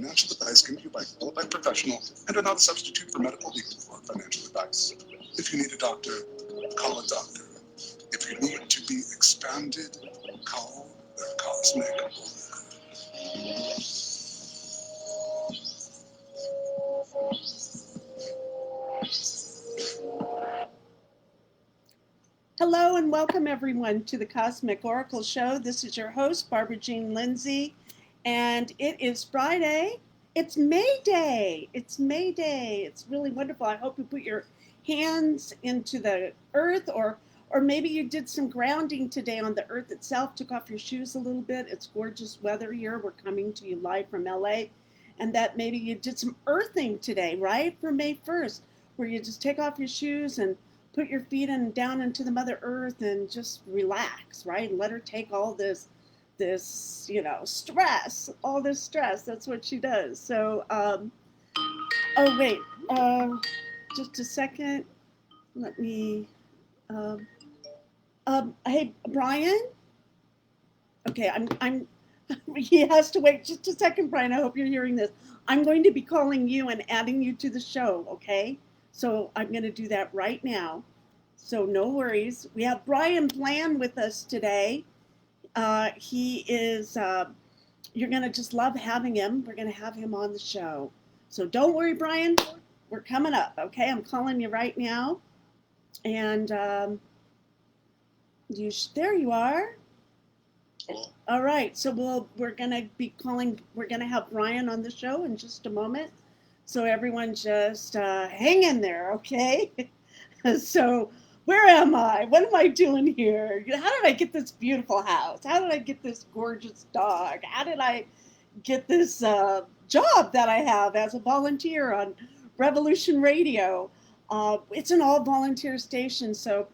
Financial advice given to you by a qualified professional and are not a substitute for medical, legal, or financial advice. If you need a doctor, call a doctor. If you need to be expanded, call the Cosmic Oracle. Hello and welcome everyone to the Cosmic Oracle Show. This is your host, Barbara Jean Lindsey, and it is Friday. It's May Day. It's May Day. It's really wonderful. I hope you put your hands into the earth, or maybe you did some grounding today on the earth itself, took off your shoes a little bit. It's gorgeous weather here. We're coming to you live from LA, and that maybe you did some earthing today, right? For May 1st, where you just take off your shoes and put your feet down into the Mother Earth and just relax, right? And let her take all this stress, all this stress. That's what she does. So, oh wait, just a second. Let me, hey, Brian. Okay, I'm. He has to wait just a second, Brian. I hope you're hearing this. I'm going to be calling you and adding you to the show. Okay. So I'm going to do that right now. So no worries. We have Brian Bland with us today. He is, you're going to just love having him. We're going to have him on the show. So don't worry, Brian. We're coming up. Okay. I'm calling you right now. And there you are. All right. So we're going to have Brian on the show in just a moment. So everyone just hang in there, okay? So where am I? What am I doing here? How did I get this beautiful house? How did I get this gorgeous dog? How did I get this job that I have as a volunteer on Revolution Radio? It's an all-volunteer station, so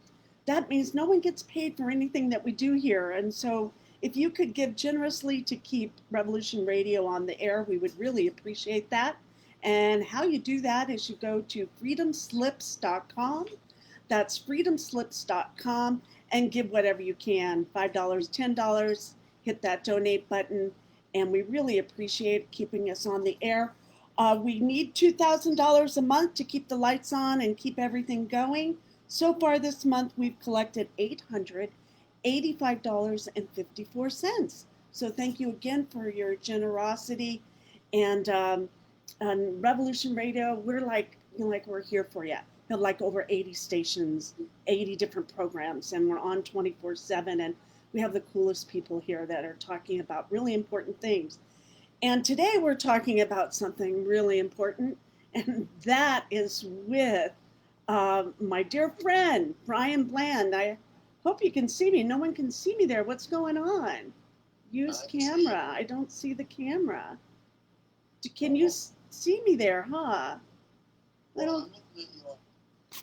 that means no one gets paid for anything that we do here. And so if you could give generously to keep Revolution Radio on the air, we would really appreciate that. And how you do that is you go to freedomslips.com. That's freedomslips.com and give whatever you can, $5, $10, hit that donate button. And we really appreciate keeping us on the air. We need $2,000 a month to keep the lights on and keep everything going. So far this month, we've collected $885.54. So thank you again for your generosity. And on Revolution Radio, we're we're here for you. We have like over 80 stations, 80 different programs, and we're on 24/7. And we have the coolest people here that are talking about really important things. And today we're talking about something really important, and that is with my dear friend, Brian Bland. I hope you can see me. No one can see me there. What's going on? Use camera. I don't see the camera. Can you see me there, huh? I don't.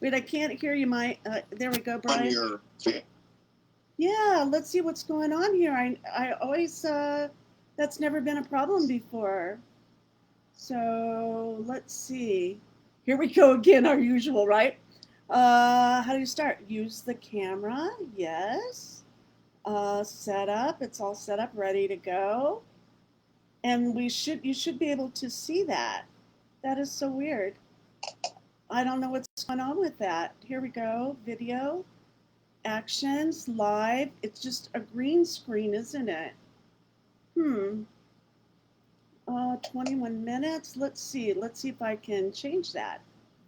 Wait, I can't hear you. There we go, Brian. Yeah, let's see what's going on here. I always, that's never been a problem before. So let's see. Here we go again, our usual, right? How do you start? Use the camera. Yes. Set up. It's all set up, ready to go. And you should be able to see that. That is so weird. I don't know what's going on with that. Here we go. Video, actions, live. It's just a green screen, isn't it? 21 minutes. Let's see if I can change that.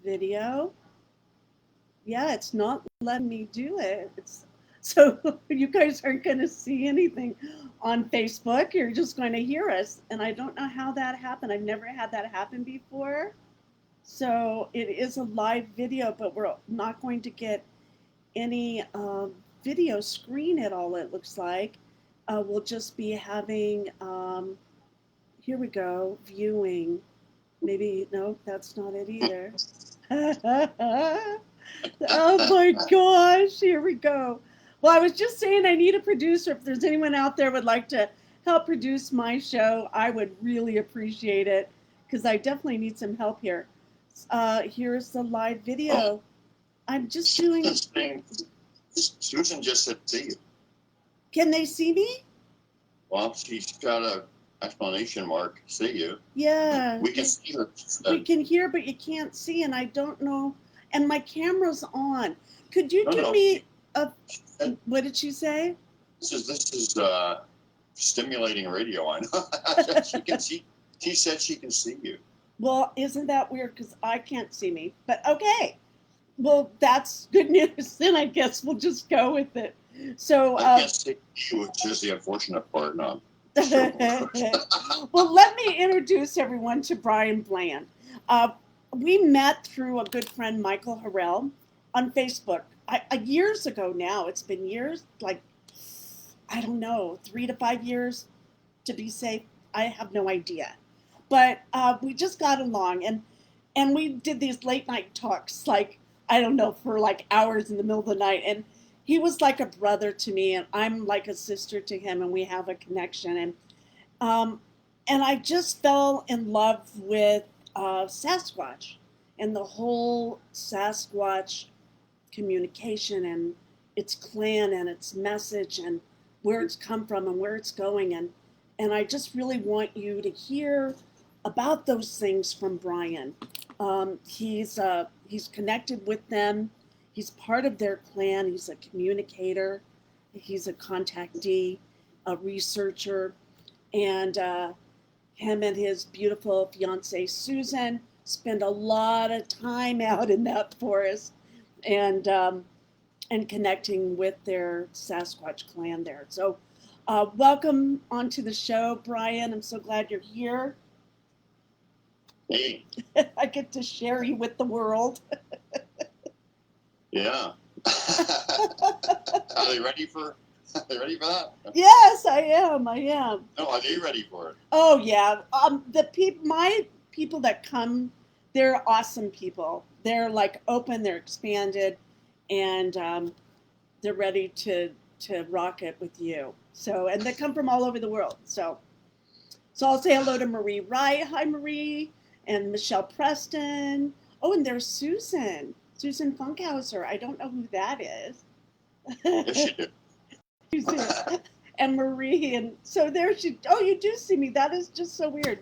Video. Yeah, it's not letting me do it. So you guys aren't going to see anything on Facebook. You're just going to hear us. And I don't know how that happened. I've never had that happen before. So it is a live video, but we're not going to get any video screen at all, it looks like. We'll just be having, here we go, viewing. Maybe, no, that's not it either. Oh my gosh, here we go. Well, I was just saying I need a producer. If there's anyone out there would like to help produce my show, I would really appreciate it because I definitely need some help here. Here's the live video. I'm just doing. Susan just said see you. Can they see me? Well, she's got a exclamation mark, see you. Yeah. We can see her. We can hear, but you can't see, and I don't know. And my camera's on. Could you do me a? What did she say? This is stimulating radio. I know. She can see. She said she can see you. Well, isn't that weird? Because I can't see me. But okay. Well, that's good news. Then I guess we'll just go with it. So I can't see you, which is the unfortunate part. No. well, let me introduce everyone to Brian Bland. We met through a good friend, Michael Harrell, on Facebook. Years ago now. It's been years, like, I don't know, 3 to 5 years to be safe. I have no idea. But we just got along, and we did these late night talks, like, I don't know, for like hours in the middle of the night. And he was like a brother to me, and I'm like a sister to him, and we have a connection. And I just fell in love with Sasquatch and the whole Sasquatch communication and its clan and its message and where it's come from and where it's going. And I just really want you to hear about those things from Brian. He's connected with them. He's part of their clan. He's a communicator. He's a contactee, a researcher, and him and his beautiful fiancee Susan spend a lot of time out in that forest and connecting with their Sasquatch clan there. So welcome onto the show, Brian. I'm so glad you're here. Hey. I get to share you with the world. Yeah. Are they ready for that? Yes, I am. No, are they ready for it? Oh yeah. My people that come, they're awesome people. They're like open, they're expanded, and they're ready to rock it with you. So, and they come from all over the world. So I'll say hello to Marie Wright. Hi, Marie. And Michelle Preston. Oh, and there's Susan Funkhauser. I don't know who that is. Yes, you do. And Marie, and so there she. Oh, you do see me. That is just so weird.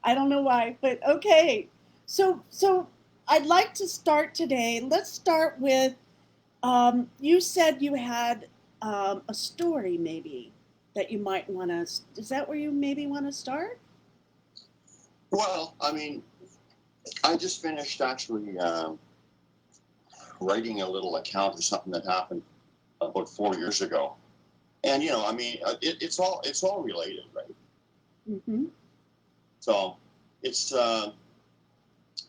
I don't know why, but okay. So I'd like to start today. Let's start with. You said you had a story maybe that you might want to. Is that where you maybe want to start? Well, I mean, I just finished actually writing a little account of something that happened about 4 years ago, and I mean, it's all related, right? Mm-hmm. So it's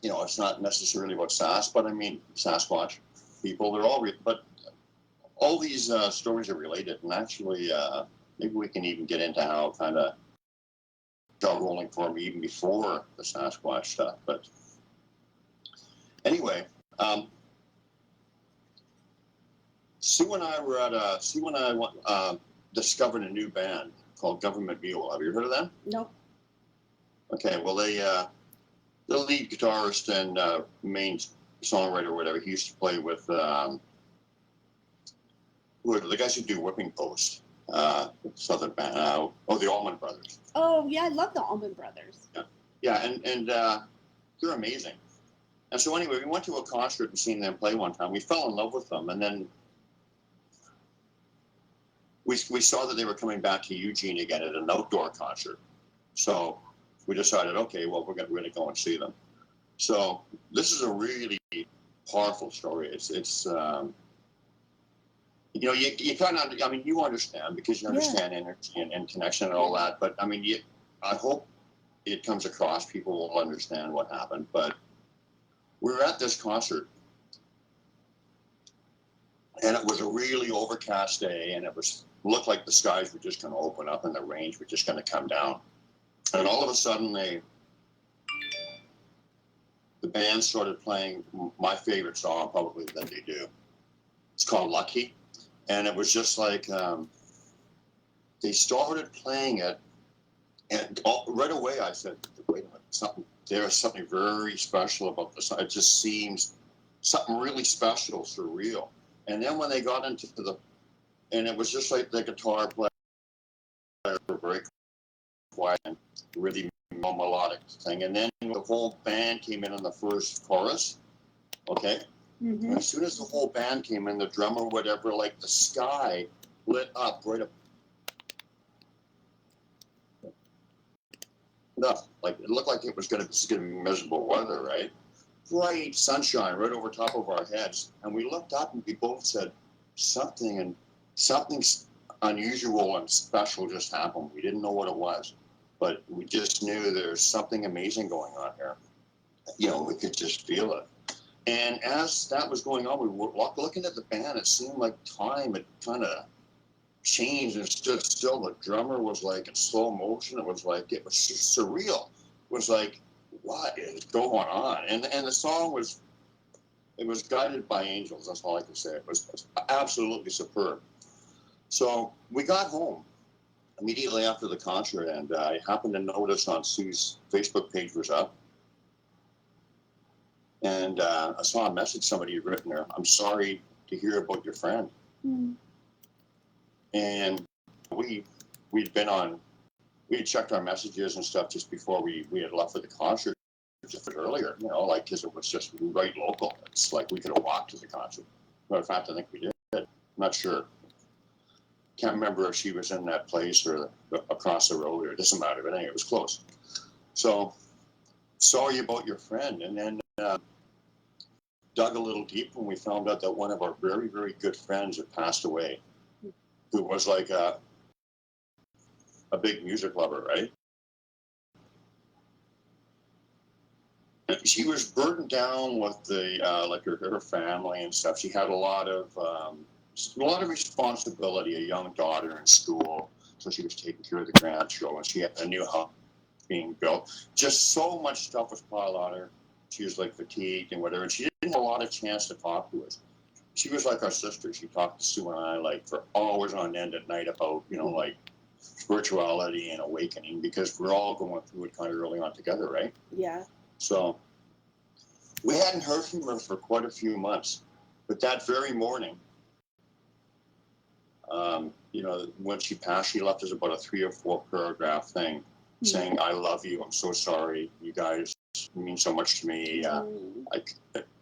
it's not necessarily about but I mean Sasquatch people. They're all but all these stories are related, and actually, maybe we can even get into how kind of got rolling for me even before the Sasquatch stuff. But anyway, Sue and I discovered a new band called Government Mule. Have you heard of them? Nope. Okay, well the lead guitarist and main songwriter or whatever, he used to play with the guys who do Whipping Post, Southern band. The Allman Brothers. Oh yeah, I love the Allman Brothers. Yeah, and they're amazing. And so anyway, we went to a concert and seen them play one time. We fell in love with them, and then we saw that they were coming back to Eugene again at an outdoor concert. So we decided, okay, well, we're going to go and see them. So this is a really powerful story. It's you kind of, I mean, you understand because you understand energy and connection and all that. But I mean, I hope it comes across. People will understand what happened. But we were at this concert, and it was a really overcast day, and it looked like the skies were just going to open up and the rains were just going to come down. And all of a sudden, the band started playing my favorite song, probably that they do. It's called Lucky. And it was just like they started playing it, and right away I said, wait a minute, there's something very special about this. It just seems something really special, surreal. And then when they got into and it was just like the guitar player, very quiet and really melodic thing. And then the whole band came in on the first chorus. Okay. Mm-hmm. And as soon as the whole band came in, the drummer, whatever, like the sky lit up right up. No, like it looked like it was going to be miserable weather, right? Bright sunshine right over top of our heads, and we looked up and we both said something unusual and special just happened. We didn't know what it was, but we just knew there's something amazing going on here. You know, we could just feel it. And as that was going on, we were looking at the band. It seemed like time had kind of changed and stood still. The drummer was like in slow motion. It was just surreal. It was like, what is going on? And the song was guided by angels. That's all I can say. It was absolutely superb. So we got home immediately after the concert, and I happened to notice on Sue's Facebook page was up. And I saw a message somebody had written there. I'm sorry to hear about your friend. Mm-hmm. And we had checked our messages and stuff just before we had left for the concert just earlier, you know, like, because it was just right local. It's like we could have walked to the concert. Matter of fact, I think we did. I'm not sure. Can't remember if she was in that place or across the road, or it doesn't matter, but anyway, it was close. So, sorry about your friend. And then dug a little deeper and we found out that one of our very, very good friends had passed away, who was like a big music lover, right? And she was burdened down with the like her family and stuff. She had a lot of responsibility, a young daughter in school, so she was taking care of the grandchildren. She had a new house being built. Just so much stuff was piled on her. She was like fatigued and whatever, and she didn't have a lot of chance to talk to us. She was like our sister. She talked to Sue and I like for hours on end at night about, you know, like spirituality and awakening, because we're all going through it kind of early on together, right? Yeah. So we hadn't heard from her for quite a few months, but that very morning, you know, when she passed, she left us about a 3 or 4 paragraph thing saying, "I love you. I'm so sorry. You guys mean so much to me.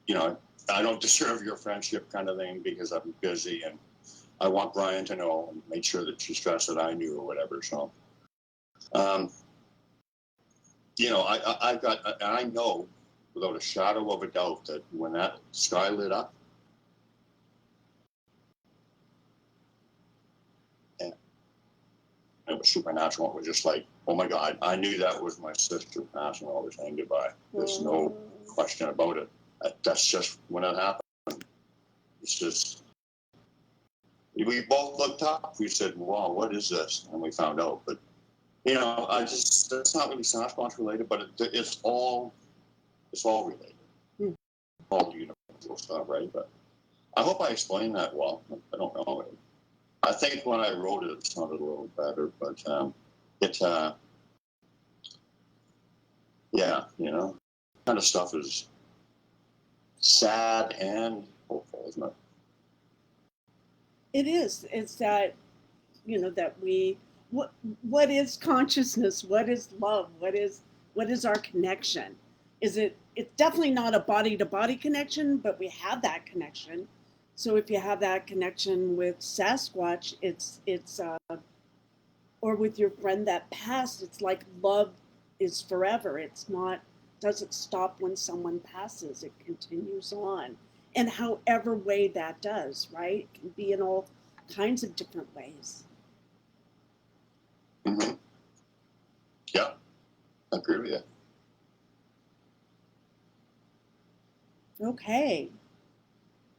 You know, I don't deserve your friendship," kind of thing, because I'm busy and I want Brian to know, and made sure that she stressed that I knew or whatever. So, you know, I know without a shadow of a doubt that when that sky lit up, and it was supernatural. It was just like, oh my God, I knew that was my sister passing while we're saying goodbye. There's no question about it. That's just when it happened. It's just, we both looked up. We said, wow, what is this? And we found out. But, you know, that's not really Sasquatch related, but it's all related. All universal stuff, right? But I hope I explained that well. I don't know. I think when I wrote it, it sounded a little better, but yeah, you know, kind of stuff is sad and hopeful, isn't it? It is. It's that, you know, that what is consciousness? What is love? What is our connection? It's definitely not a body to body connection, but we have that connection. So if you have that connection with Sasquatch, it's or with your friend that passed, it's like love is forever. Doesn't stop when someone passes. It continues on. And however way that does, right? It can be in all kinds of different ways. Mm-hmm. Yeah, I agree with you. Okay.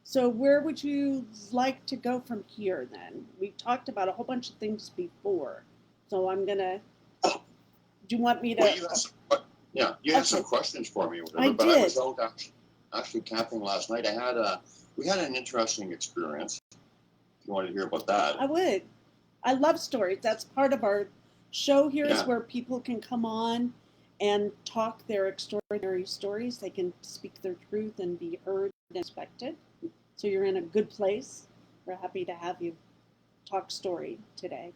So where would you like to go from here then? We talked about a whole bunch of things before. So do you want me to? Well, you had some questions for me, or whatever, I but did. I was out actually camping last night. We had an interesting experience. If you wanted to hear about that. I would. I love stories. That's part of our show here, is Yeah. where people can come on and talk their extraordinary stories. They can speak their truth and be heard and respected. So you're in a good place. We're happy to have you talk story today.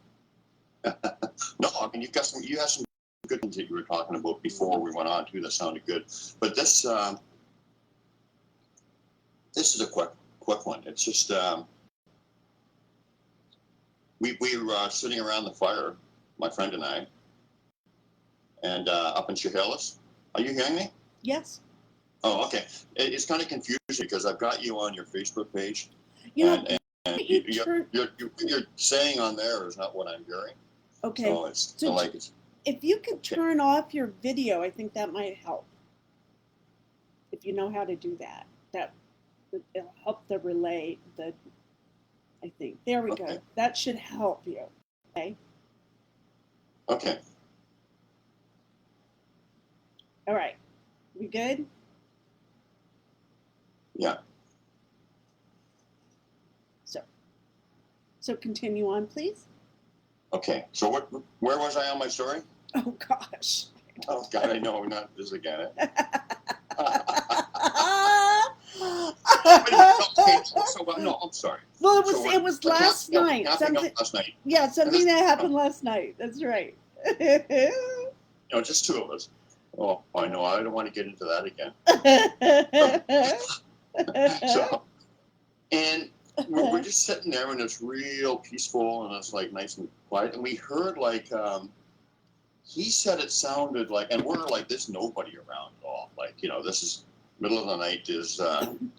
No, I mean you had some good things that you were talking about before we went on too that sounded good. But this is a quick one. It's just we were sitting around the fire, my friend and I, and up in Chehalis. Are you hearing me? Yes. Oh, okay. It's kind of confusing because I've got you on your Facebook page, You know, and you're saying on there is not what I'm hearing. okay. So it's So like it's. If you could turn off your video, I think that might help. If you know how to do that, it'll help the relay. I think there we go. That should help you. Okay. Okay. All right. We good? Yeah. So continue on, please. Okay. So where was I on my story? Oh gosh. Oh God, I know. Not this again. No, I'm sorry. Well, So it was last night. Something. Last night. Yeah, something that happened last night. That's right. Just two of us. Oh, I know. I don't want to get into that again. So, and we're just sitting there, and it's real peaceful, and it's like nice and quiet. And we heard like he said it sounded like, and we're like, there's nobody around at all. Like, this is middle of the night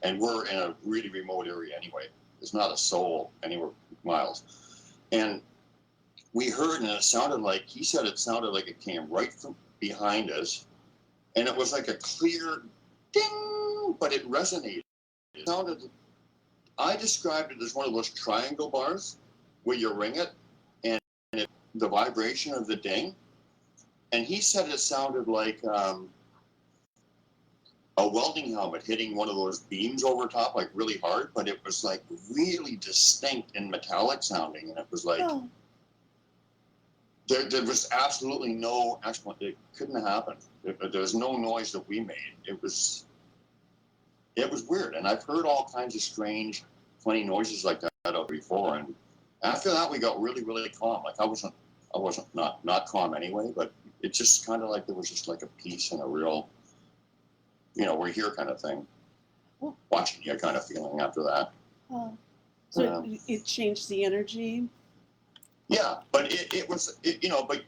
and we're in a really remote area anyway. There's not a soul anywhere miles. And we heard, and it sounded like, he said it sounded like it came right from behind us. And it was like a clear ding, but it resonated. It sounded, I described it as one of those triangle bars where you ring it and the vibration of the ding. And he said it sounded like a welding helmet hitting one of those beams over top, like really hard, but it was like really distinct and metallic sounding. And it was like, there was absolutely no explanation. It couldn't have happened. There was no noise that we made. It was weird. And I've heard all kinds of strange, funny noises like that out before. And after that, we got really, really calm. Like I wasn't not calm anyway, but it just kind of like there was just like a peace and a real, we're here kind of thing. Watching you kind of feeling after that. So it changed the energy? Yeah, but it was, but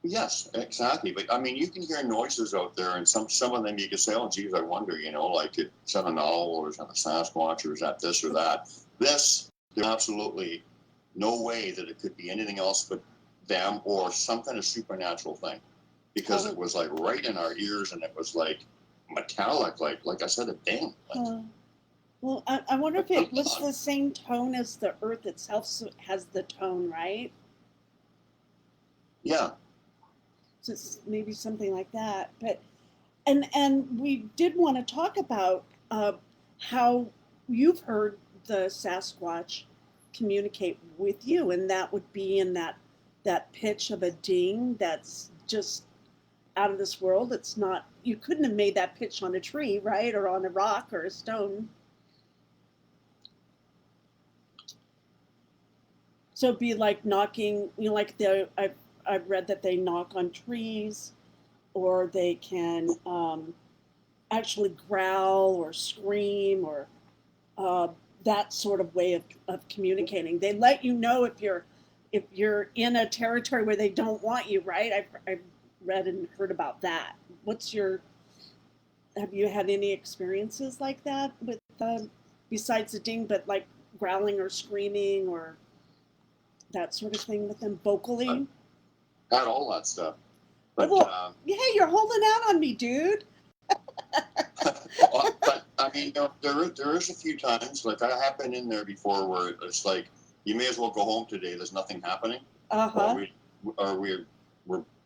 yes, exactly. But I mean, you can hear noises out there, and some of them you can say, oh, geez, I wonder, like is that an owl, or is that a Sasquatch, or is that this or that? There's absolutely no way that it could be anything else but them or some kind of supernatural thing, because it was like right in our ears, and it was like metallic, like I said, a ding. Well, I wonder if it was the same tone as the earth itself has the tone, right? Yeah. So it's maybe something like that. But and we did want to talk about how you've heard the Sasquatch communicate with you, and that would be in that pitch of a ding that's just out of this world. It's not, you couldn't have made that pitch on a tree, right? Or on a rock or a stone. So it'd be like knocking, like I've read that they knock on trees, or they can actually growl or scream, or that sort of way of communicating. They let you know if you're in a territory where they don't want you, right? I've read and heard about that. Have you had any experiences like that with besides the ding, but like growling or screaming or that sort of thing with them vocally? Got all that stuff. But hey, you're holding out on me, dude. but I mean, there is a few times, like I have been in there before, where it's like you may as well go home today. There's nothing happening. Or we're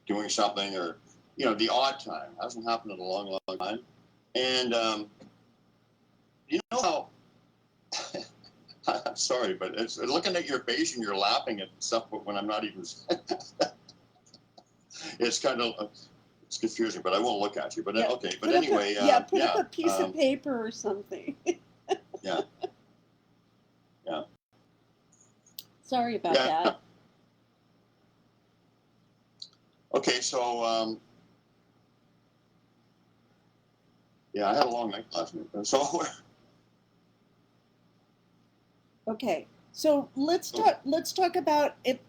doing something, or the odd time hasn't happened in a long, long time. And you know how I'm sorry, but it's looking at your face and you're laughing at stuff when I'm not even. It's kind of it's confusing, but I won't look at you. But okay, but anyway, put up a piece of paper or something. Yeah. Sorry about that. Okay, so yeah, I had a long night last night. So Okay, so let's talk about it,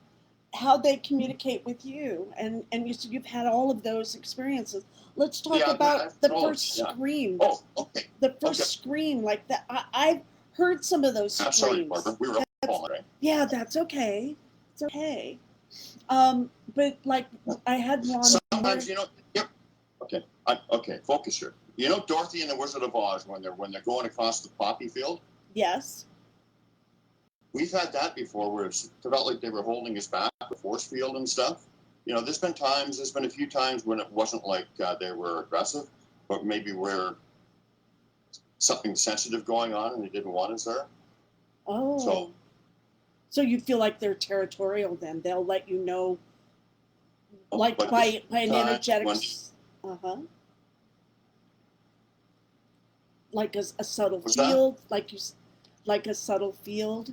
how they communicate with you, and you said you've had all of those experiences. Let's talk yeah, about the oh, first yeah. scream. Oh, okay. The first Okay. scream, like that. I've heard some of those I'm screams. sorry, Barbara. We were all falling, right? Yeah, that's okay. It's okay. But like I had one. Sometimes, you know. Yep. Okay. Okay. Focus here. You know Dorothy and the Wizard of Oz when they're going across the poppy field. Yes. We've had that before where it felt like they were holding us back, the force field and stuff. You know, there's been a few times when it wasn't like they were aggressive, but maybe where something sensitive going on and they didn't want us there. Oh. So you feel like they're territorial then? They'll let you know, like by an energetic. Uh-huh. Like a subtle field, like a subtle field.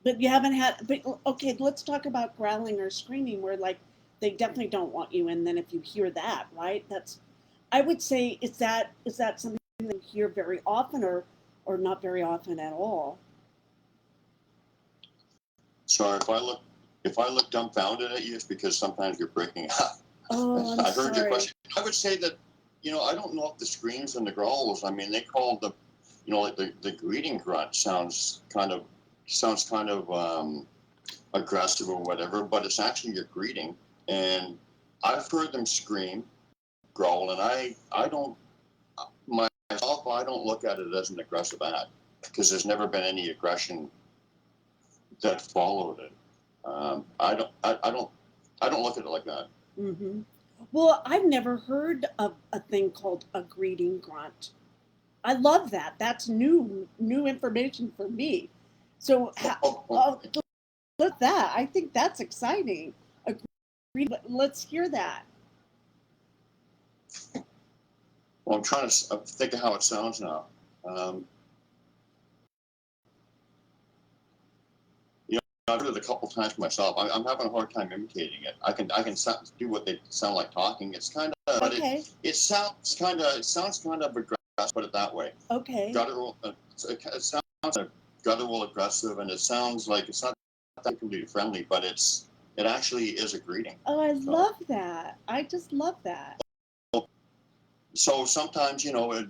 But you haven't had. But okay, let's talk about growling or screaming, where like they definitely don't want you, and then if you hear that, right? That's, I would say, is that something that you hear very often, or not very often at all? So if I look dumbfounded at you, it's because sometimes you're breaking up. Oh, I'm I heard your sorry. question. I would say that, you know, I don't know if the screams and the growls. I mean, they call the, you know, like the greeting grunt sounds kind of aggressive or whatever, but it's actually your greeting. And I've heard them scream, growl, and I don't myself I don't look at it as an aggressive act because there's never been any aggression that followed it. I don't look at it like that. Mm-hmm. Well, I've never heard of a thing called a greeting grunt. I love that. That's new information for me. So, look at that. I think that's exciting. A Let's hear that. Well, I'm trying to think of how it sounds now. Um, you know, I've heard it a couple times myself. I'm having a hard time imitating it. I can do what they sound like talking. It's kind of, but Okay. it sounds kind of aggressive. Put it that way. Okay. Guttural. It sounds guttural, aggressive, and it sounds like it's not particularly friendly, but it actually is a greeting. Oh, I love that. I just love that. So sometimes, you know,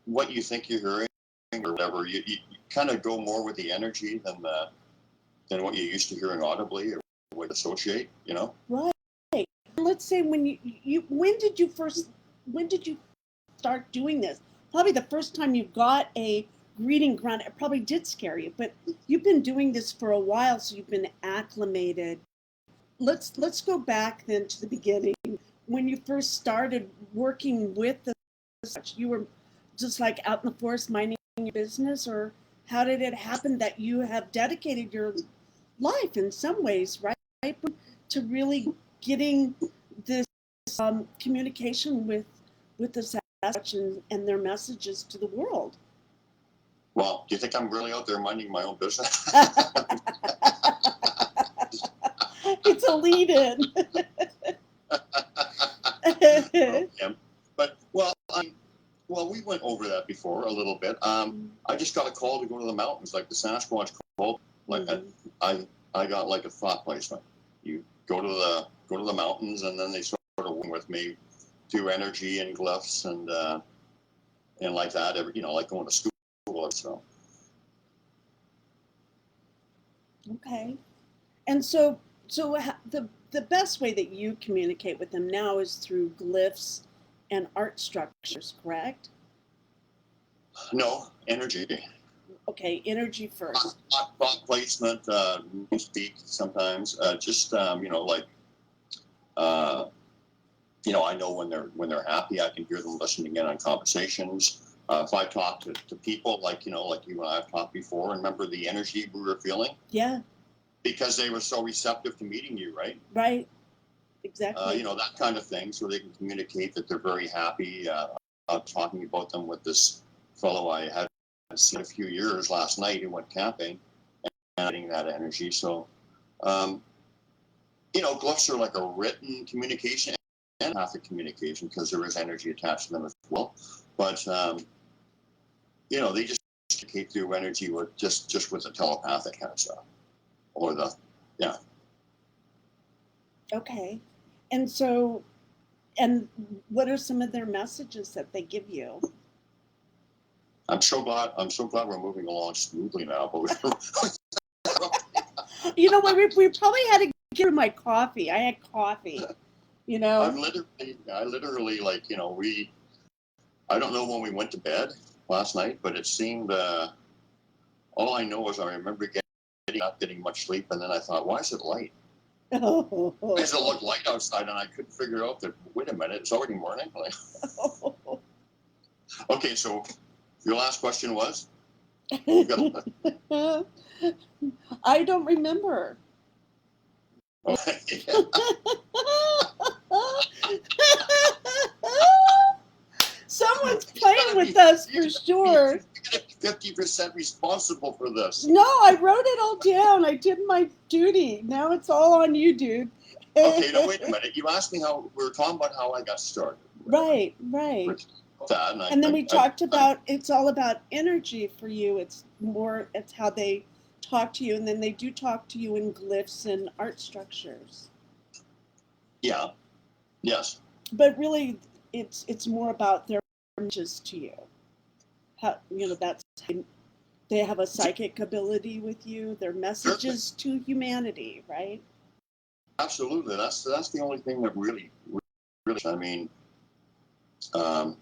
what you think you're hearing or whatever, you kind of go more with the energy than what you're used to hearing audibly or would associate, you know? Right. Let's say when when did you start doing this? Probably the first time you got a greeting grunt, it probably did scare you, but you've been doing this for a while, so you've been acclimated. Let's go back then to the beginning. When you first started working with the Sasquatch, you were just like out in the forest minding your business, or how did it happen that you have dedicated your life in some ways, right, to really getting this communication with the Sasquatch and their messages to the world? Well, do you think I'm really out there minding my own business? It's a lead-in. But well, we went over that before a little bit. I just got a call to go to the mountains, like the Sasquatch called. Like I got like a thought placement. You go to the mountains, and then they sort of went with me through energy and glyphs and like that. You know, like going to school or so. Okay. And so the best way that you communicate with them now is through glyphs and art structures, correct? No, energy. Okay, energy first. Thought placement, speak sometimes. Just you know, like you know, I know when they're happy. I can hear them listening in on conversations. If I talk to people like, you know, like you and I have talked before, and remember the energy we were feeling? Yeah. Because they were so receptive to meeting you, right? Right. Exactly. You know, that kind of thing, so they can communicate that they're very happy. Talking about them with this fellow I had seen a few years last night who went camping and getting that energy. So Glyphs are like a written communication and empathic communication because there is energy attached to them as well. But they just communicate through energy with just with the telepathic kind of stuff, or yeah. Okay. And so, and what are some of their messages that they give you? I'm so glad we're moving along smoothly now. But You know what? We probably had to get my coffee. I had coffee. I literally I don't know when we went to bed last night, but it seemed. All I know is I remember not getting much sleep, and then I thought, why is it light? Oh. Why does it look light outside? And I couldn't figure out that. Wait a minute, it's already morning. Okay, so your last question was? I don't remember. Okay. Someone's playing with us for sure. 50% responsible for this. No, I wrote it all down. I did my duty. Now it's all on you, dude. Okay, now wait a minute. You asked me we were talking about how I got started. Right. And then we talked about it's all about energy for you. It's how they talk to you, and then they do talk to you in glyphs and art structures. Yeah. Yes. But really, it's more about their messages to you. How that's how they have a psychic ability with you. Their messages to humanity, right? Absolutely. That's the only thing that really. I mean, and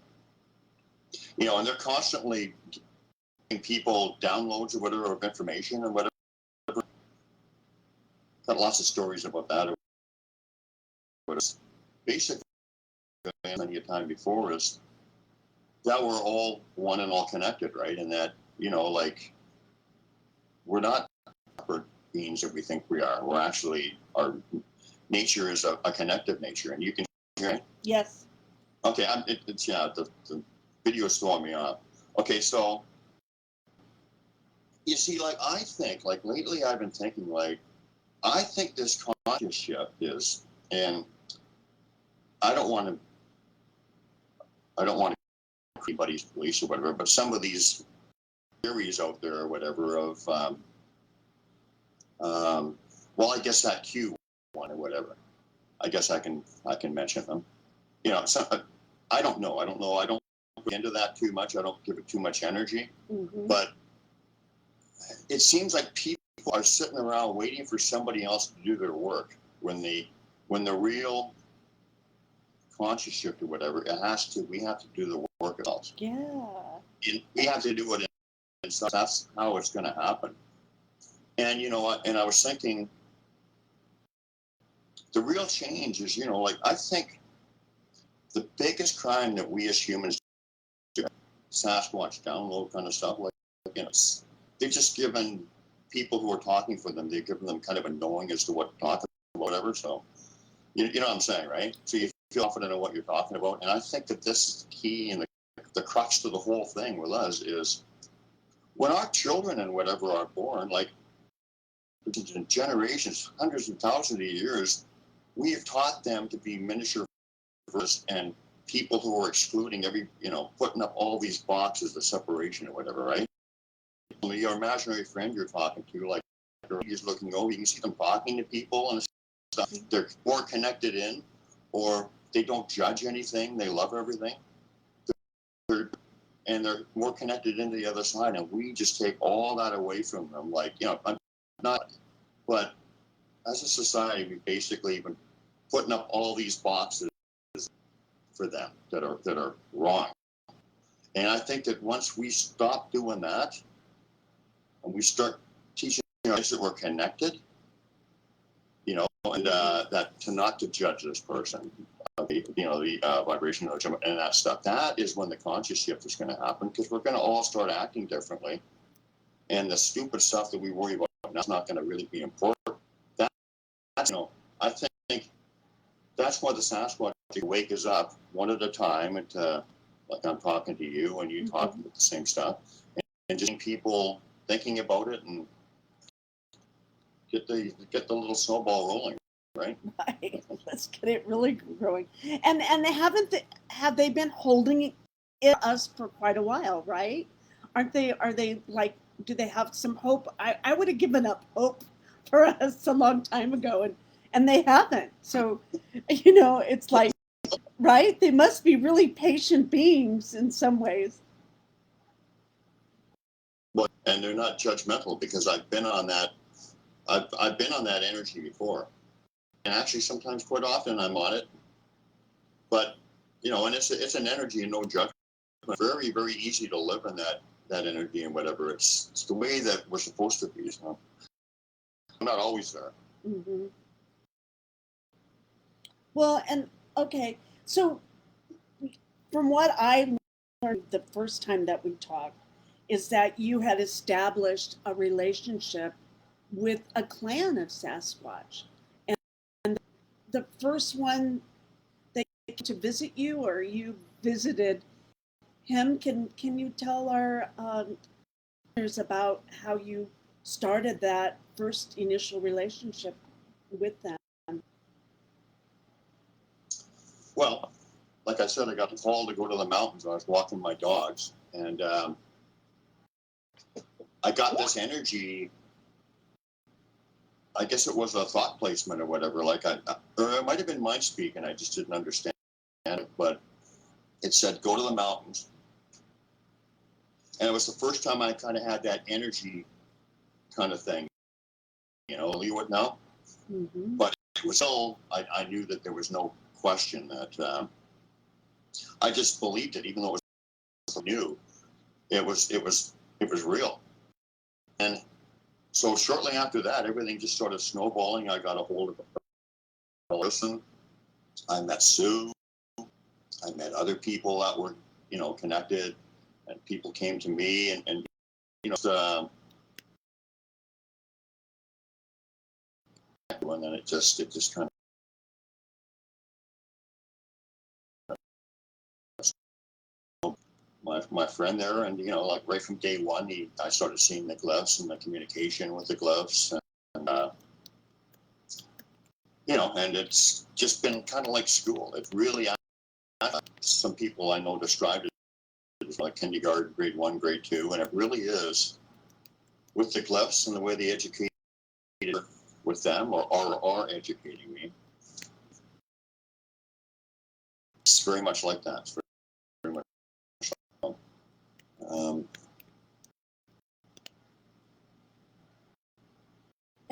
they're constantly giving people downloads or whatever of information or whatever. Got lots of stories about that. Basically, many a time before is that we're all one and all connected, right? And that we're not separate beings that we think we are. We're actually our nature is a connective nature, and you can hear it. Yes. Okay, the video is throwing me off. Okay, so you see, I think, lately I've been thinking, I think this conscious shift is, and I don't want to anybody's beliefs or whatever, but some of these theories out there or whatever of, I guess that Q one or whatever. I guess I can mention them. I don't know. I don't get into that too much. I don't give it too much energy. Mm-hmm. But it seems like people are sitting around waiting for somebody else to do their work when the real conscious shift or whatever, we have to do the work ourselves. Yeah. And we have to do it, and so that's how it's going to happen. And you know what? And I was thinking, the real change is, I think the biggest crime that we as humans do, Sasquatch download kind of stuff, they've just given people who are talking for them, they've given them kind of a knowing as to what to talk about, whatever. So, you know what I'm saying, right? So you feel confident in what you're talking about. And I think that this is the key and the crux to the whole thing with us is when our children and whatever are born, in generations, hundreds of thousands of years, we have taught them to be miniature and people who are excluding putting up all these boxes of separation or whatever, right? Your imaginary friend you're talking to, he's looking over, you can see them talking to people and stuff. They're more connected in, or they don't judge anything. They love everything. And they're more connected into the other side. And we just take all that away from them. I'm not, but as a society, we basically been putting up all these boxes for them that are wrong. And I think that once we stop doing that and we start teaching us that we're connected, and that not to judge this person, the vibration and that stuff, that is when the conscious shift is going to happen, because we're going to all start acting differently. And the stupid stuff that we worry about now is not going to really be important. That's, I think that's why the Sasquatch wake us up one at a time, and I'm talking to you and you talking about the same stuff, and just people thinking about it and get the little snowball rolling, right? Right. Let's get it really growing. And have they been holding it us for quite a while, right? Are they like, do they have some hope? I would have given up hope for us a long time ago, and they haven't. So, it's like, right? They must be really patient beings in some ways. But and they're not judgmental because I've been on that. I've been on that energy before, and actually sometimes quite often I'm on it. But and it's an energy and no judgment. Very very easy to live in that energy and whatever. It's the way that we're supposed to be. So I'm not always there. Hmm. Well, and okay, so from what I learned the first time that we talked, is that you had established a relationship with a clan of Sasquatch. And the first one they came to visit you, or you visited him, can you tell our listeners about how you started that first initial relationship with them? Well, like I said, I got the call to go to the mountains. I was walking my dogs, and I got this energy. I guess it was a thought placement or whatever. Or it might have been mind speak, and I just didn't understand it. But it said, "Go to the mountains," and it was the first time I kind of had that energy kind of thing. You would know. Mm-hmm. But it was still, I knew that there was no question that I just believed it, even though it was new. It was real. And so shortly after that, everything just started snowballing. I got a hold of a person. I met Sue. I met other people that were, connected, and people came to me, and and then it just kind of my friend there, and like right from day one, I started seeing the glyphs and the communication with the glyphs, and and it's just been kind of like school. It really, some people I know described it as like kindergarten, grade 1, grade 2, and it really is with the glyphs and the way they educate with them or are educating me. It's very much like that. It's very much like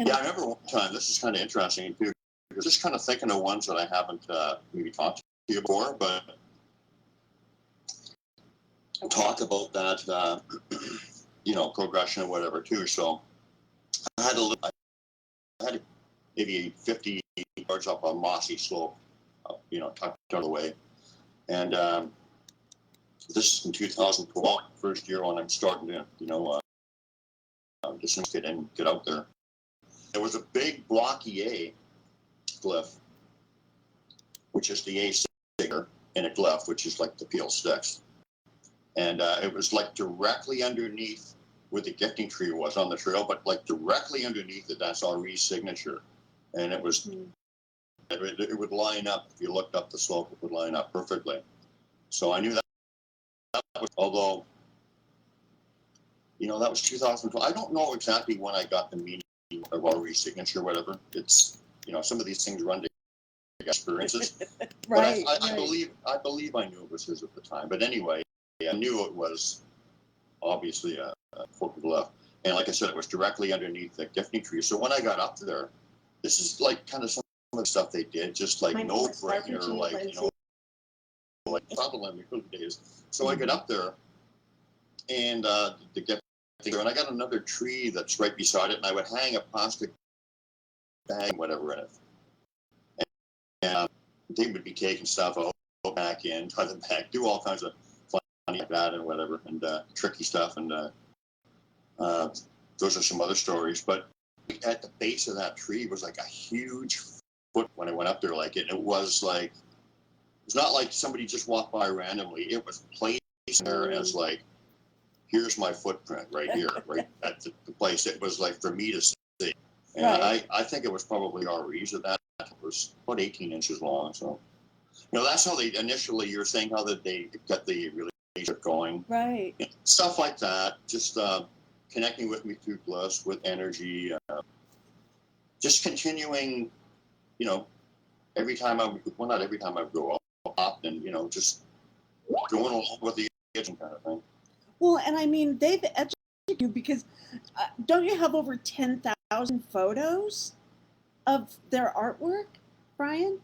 yeah, I remember one time, this is kind of interesting too, because just kind of thinking of ones that I haven't maybe talked to you before, but talk about that, progression or whatever too. So I had maybe 50 yards up a mossy slope, tucked out of the way. And this is in 2012, first year when I'm starting to, just get out there. There was a big blocky A glyph, which is the A sticker in a glyph, which is like the peel sticks. And it was like directly underneath where the gifting tree was on the trail, but like directly underneath it, that's Henri's signature. And it was, it would line up, if you looked up the slope, it would line up perfectly. So I knew that was, although, that was 2012. I don't know exactly when I got the meaning of Henri's signature, whatever. It's, some of these things run to experiences. Right. But I believe I knew it was his at the time. But anyway, I knew it was obviously a fork of left. And like I said, it was directly underneath the gifting tree. So when I got up there, this is like kind of some of the stuff they did, just like no brainer, like, like Sutherland in the days. So I get up there and the gifting tree, and I got another tree that's right beside it, and I would hang a plastic bag, whatever in it. And they would be taking stuff out, go back in, tie them back, do all kinds of funny like that and whatever, and tricky stuff. And those are some other stories. But at the base of that tree was like a huge foot when I went up there. Like it was like, it's not like somebody just walked by randomly. It was placed there as like, here's my footprint right here, right at the place. It was like for me to see. And Right. I think it was probably REs at that. It was about 18 inches long. So, that's how they initially, you're saying how that they got the relationship going. Right. Stuff like that. Just connecting with me through Glyphs, with energy. Just continuing, every time not every time I go up and, just going along with the edging kind of thing. Well, and I mean, they've educated you because don't you have over 10,000 photos of their artwork, Brian?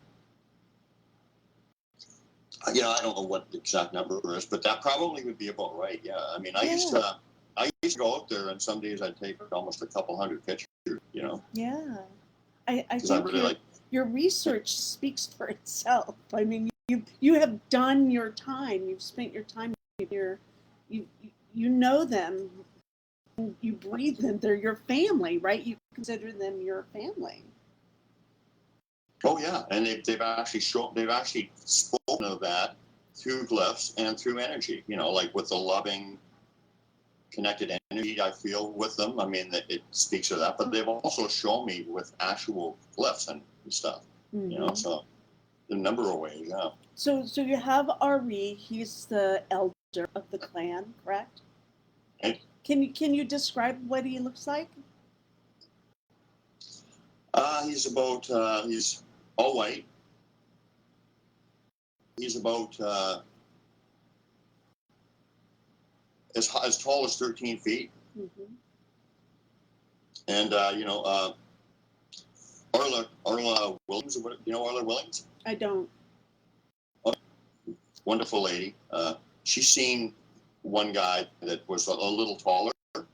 I don't know what the exact number is, but that probably would be about right. Yeah. I mean, I Yeah. used to go out there, and some days I'd take almost a couple hundred pictures, Yeah. I because I think really your research speaks for itself. I mean, you have done your time. You've spent your time. You know them. You breathe them. They're your family, right? You consider them your family. Oh yeah, and they've actually spoken of that through Glyphs and through energy. Like with the loving, connected energy I feel with them. I mean, it speaks of that. But they've also shown me with actual Glyphs and stuff. Mm-hmm. So a number of ways. Yeah. So you have Ari. He's the elder of the clan, correct? Okay. Can you describe what he looks like? He's all white. He's about as tall as 13 feet. Mm-hmm. And Arla Williams. Arla Williams? I don't. Wonderful lady. She's seen one guy that was a little taller.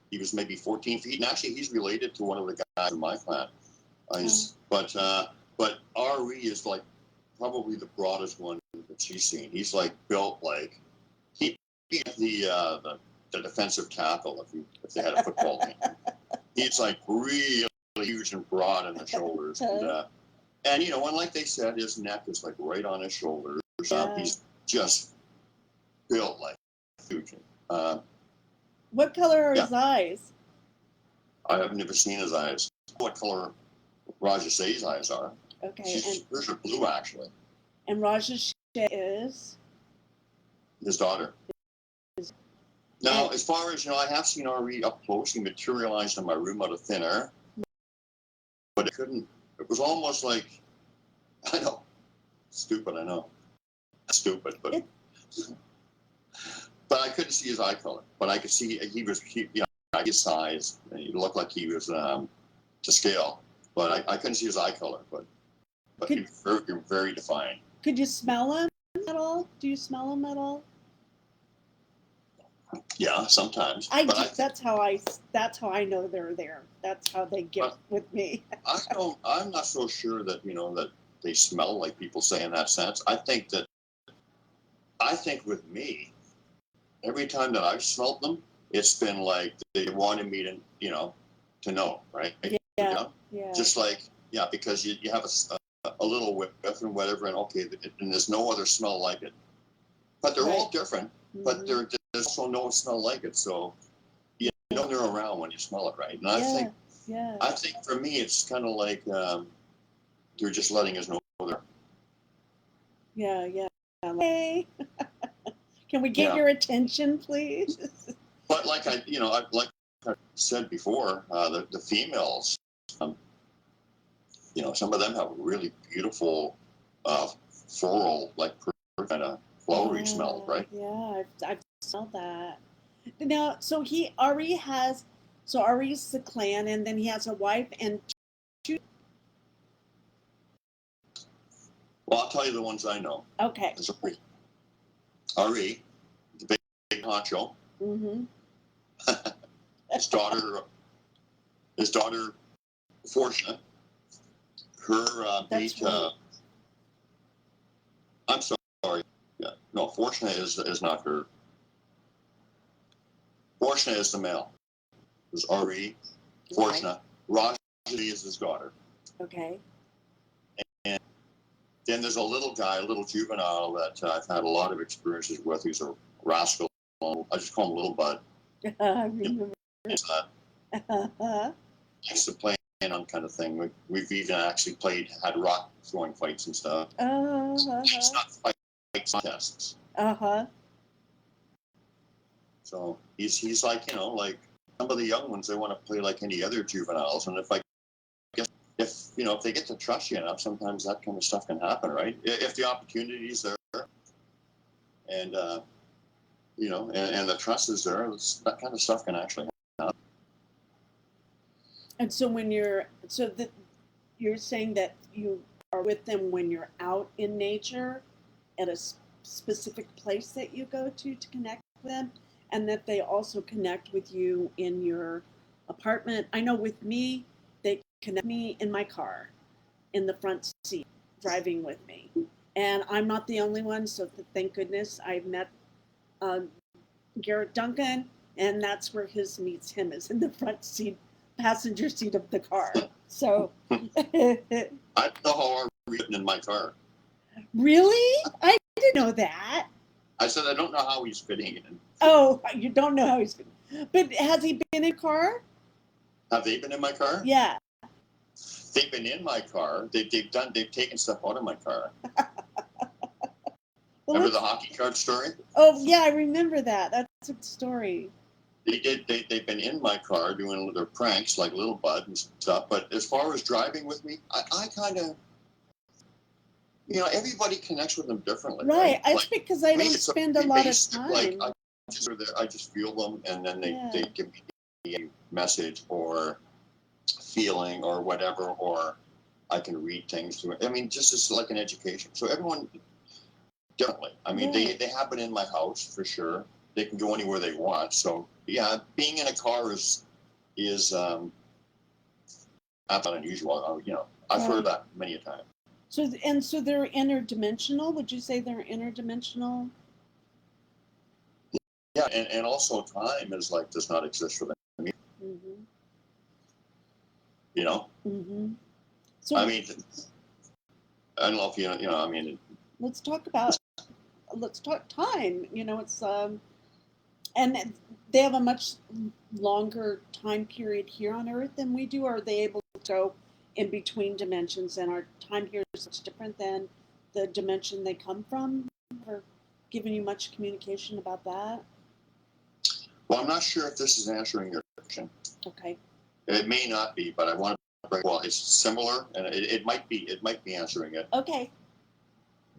He was maybe 14 feet, and actually he's related to one of the guys in my clan. But Ari is like probably the broadest one that she's seen. He's like built like he'd be the defensive tackle if they had a football team. He's like really huge and broad in the shoulders, and like they said, his neck is like right on his shoulders. Yeah. He's just built like huge. What color are his eyes? I have never seen his eyes. What color Rajasay's eyes are? Okay, Hers are blue, actually. And Rajashay is His daughter. Now, as far as I have seen Ari up close. He materialized in my room out of thin air, but it was almost like, I know, stupid. I know, stupid, but I couldn't see his eye color. But I could see his size. He looked like he was to scale, but I couldn't see his eye color. But he was very, very defined. Could you smell him at all? Do you smell him at all? Yeah, sometimes. That's how I know they're there. That's how they get with me. I'm not so sure that that they smell like people say in that sense. I think with me, every time that I've smelt them, it's been like they wanted me to know, right? Yeah. Just like because you have a little whiff and whatever, and okay, and there's no other smell like it. But they're all different. Mm-hmm. But there's also no smell like it. So they're around when you smell it, right? And I think for me, it's kind of like they're just letting us know they're. Yeah. Hey, can we get your attention, please? But like I said before, the females, some of them have really beautiful floral, like kind of flowery smell, right? Yeah, I've smelled that. Now, so Ari's the clan, and then he has a wife and two. Well, I'll tell you the ones I know. Okay. There's Ari, the big honcho. Mm-hmm. His daughter, Fortuna. Her mate. Right. I'm sorry. Yeah, no, Fortuna is not her. Fortuna is the male. There's Ari, Fortuna. Rajali is his daughter. Okay. And then there's a little juvenile that I've had a lot of experiences with. He's a rascal. I just call him Little Bud. I remember. Used to play on kind of thing. We've even actually had rock throwing fights and stuff. It's not fights, contests. So he's like, like some of the young ones, they want to play like any other juveniles, and if they get to trust you enough, sometimes that kind of stuff can happen, right? If the opportunity's there, and and the trust is there, that kind of stuff can actually happen. And so you're saying that you are with them when you're out in nature at a specific place that you go to connect with them, and that they also connect with you in your apartment. I know with me, they connect me in my car, in the front seat, driving with me. And I'm not the only one, so thank goodness I've met Garrett Duncan, and that's where his meets him, is in the front seat, passenger seat of the car. So I don't know how I've written in my car. Really? I didn't know that. I said I don't know how he's fitting in. Oh, you don't know how he's been. But has he been in a car? Have they been in my car? Yeah. They've been in my car. They've taken stuff out of my car. Well, remember the hockey card story? Oh yeah, I remember that. That's a good story. They've been in my car doing their pranks like Little Bud and stuff. But as far as driving with me, I kind of, everybody connects with them differently. Right. Like, It's because I don't spend a lot of time. Like I just feel them, and then they give me a message or feeling or whatever, or I can read things through it. I mean, just as like an education. So everyone differently. I mean, they have been in my house for sure. They can go anywhere they want. So yeah, being in a car is not unusual. I've heard that many a time. So they're interdimensional. Would you say they're interdimensional? Yeah, and also time is like does not exist for them. Mm-hmm. Mm-hmm. So I mean, I don't know if I mean. Let's talk time. It's and they have a much longer time period here on Earth than we do. Are they able to go in between dimensions, and our time here is much different than the dimension they come from? Or giving you much communication about that? Well, I'm not sure if this is answering your question. Okay. It may not be, but I want to bring. Well, it's similar, and it might be. It might be answering it. Okay.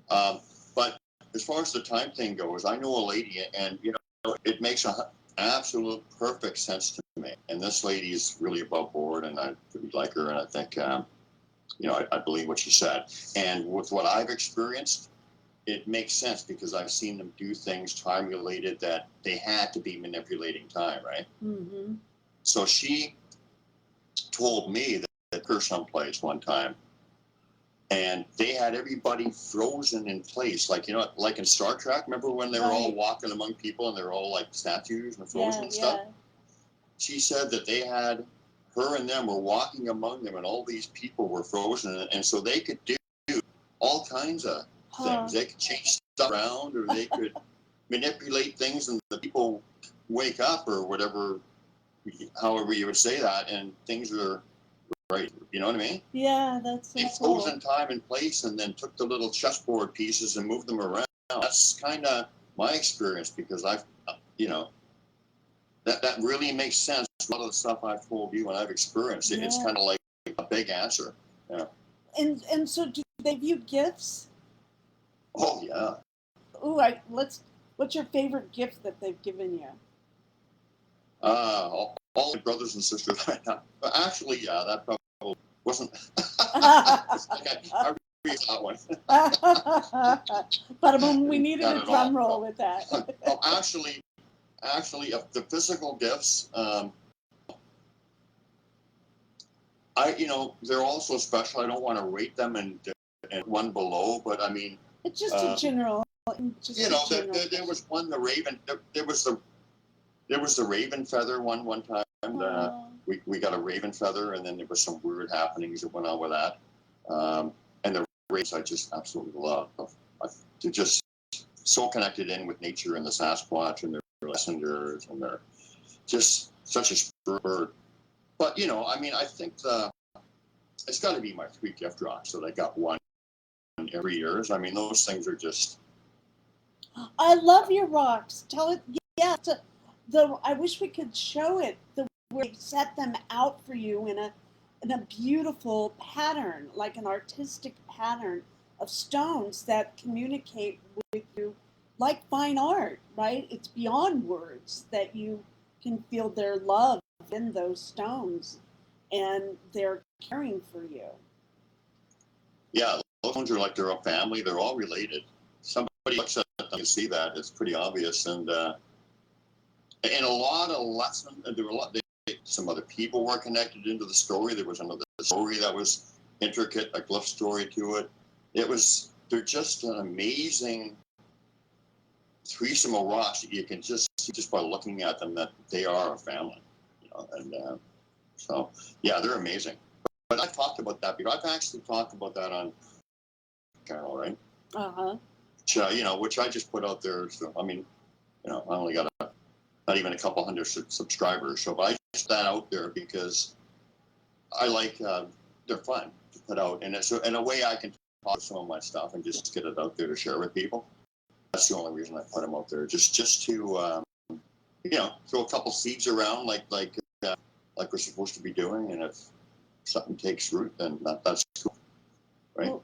But as far as the time thing goes, I know a lady, and it makes an absolute perfect sense to me. And this lady is really above board, and I really like her, and I think, I believe what she said. And with what I've experienced, it makes sense because I've seen them do things time related that they had to be manipulating time, right? Mm-hmm. So she told me that her someplace one time, and they had everybody frozen in place, like like in Star Trek. Remember when they were all walking among people and they were all like statues and frozen and stuff? Yeah. She said that they had her and them were walking among them, and all these people were frozen, and so they could do all kinds of things. They could change stuff around, or they could manipulate things, and the people wake up or whatever, however you would say that, and things are right. You know what I mean? Yeah, that's so cool. They froze in time and place, and then took the little chessboard pieces and moved them around. That's kind of my experience, because I've, that really makes sense. A lot of the stuff I've told you and I've experienced, it's kind of like a big answer. Yeah. And so do they view gifts? Oh yeah. Ooh, what's your favorite gift that they've given you? All my brothers and sisters. Actually, yeah, that probably wasn't. I read that one. But we needed a drum roll with that. Oh, actually, the physical gifts, they're also special. I don't want to rate them and one below, but I mean, it's just a general. There was one, the raven. There was the raven feather one time. We got a raven feather, and then there was some weird happenings that went on with that. And the ravens I just absolutely love. They're just so connected in with nature and the Sasquatch, and they're messengers, and they're just such a bird. But I mean, I think the it's got to be my 3 gift rocks that I got one every year. I mean, those things are just. I love your rocks. Tell it, yeah. I wish we could show it. The way they set them out for you in a beautiful pattern, like an artistic pattern of stones that communicate with you, like fine art, right? It's beyond words that you can feel their love in those stones, and they're caring for you. Yeah, those ones are like their own family. They're all related. Somebody looks at them, you see that. It's pretty obvious. And a lot of lessons, and there were some other people were connected into the story. There was another story that was intricate, a glyph story to it. They're just an amazing threesome of rocks that you can just see just by looking at them that they are a family. And so, yeah, they're amazing. But I've talked about that before. I've actually talked about that on channel, right? Which I just put out there. So, I mean, I only got not even a couple hundred subscribers. So, but I just put that out there because I like, they're fun to put out. And it's in a way I can talk some of my stuff and just get it out there to share with people. That's the only reason I put them out there. Just to, throw a couple seeds around like we're supposed to be doing. And if something takes root, then that's cool, right? Well,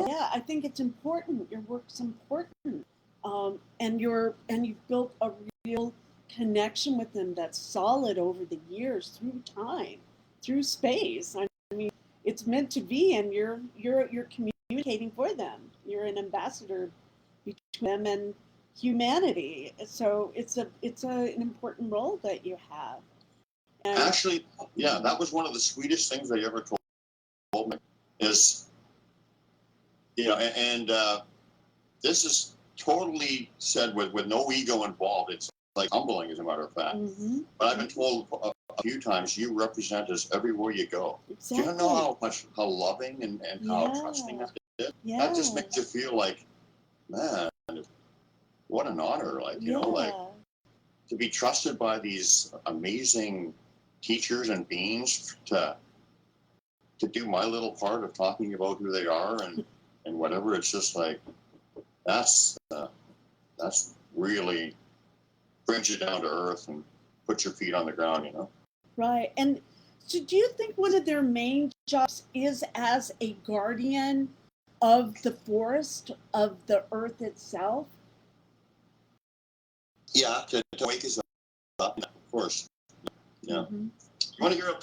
yeah, I think it's important. Your work's important, and you've built a real connection with them that's solid over the years, through time, through space. I mean, it's meant to be, and you're communicating for them. You're an ambassador between them and humanity. So it's an important role that you have. And actually, yeah, that was one of the sweetest things they ever told me. Is this is totally said with no ego involved. It's like humbling, as a matter of fact. Mm-hmm. But I've been told a few times, you represent us everywhere you go. Exactly. Do you know how loving and how trusting that is? Yeah. That just makes you feel like, man, what an honor. Like, to be trusted by these amazing teachers and beings to do my little part of talking about who they are and whatever. It's just like, that's really brings you down to earth and puts your feet on the ground, Right. And so do you think one of their main jobs is as a guardian of the forest, of the earth itself? Yeah, to wake us up, of course. Yeah. Mm-hmm. You want to hear a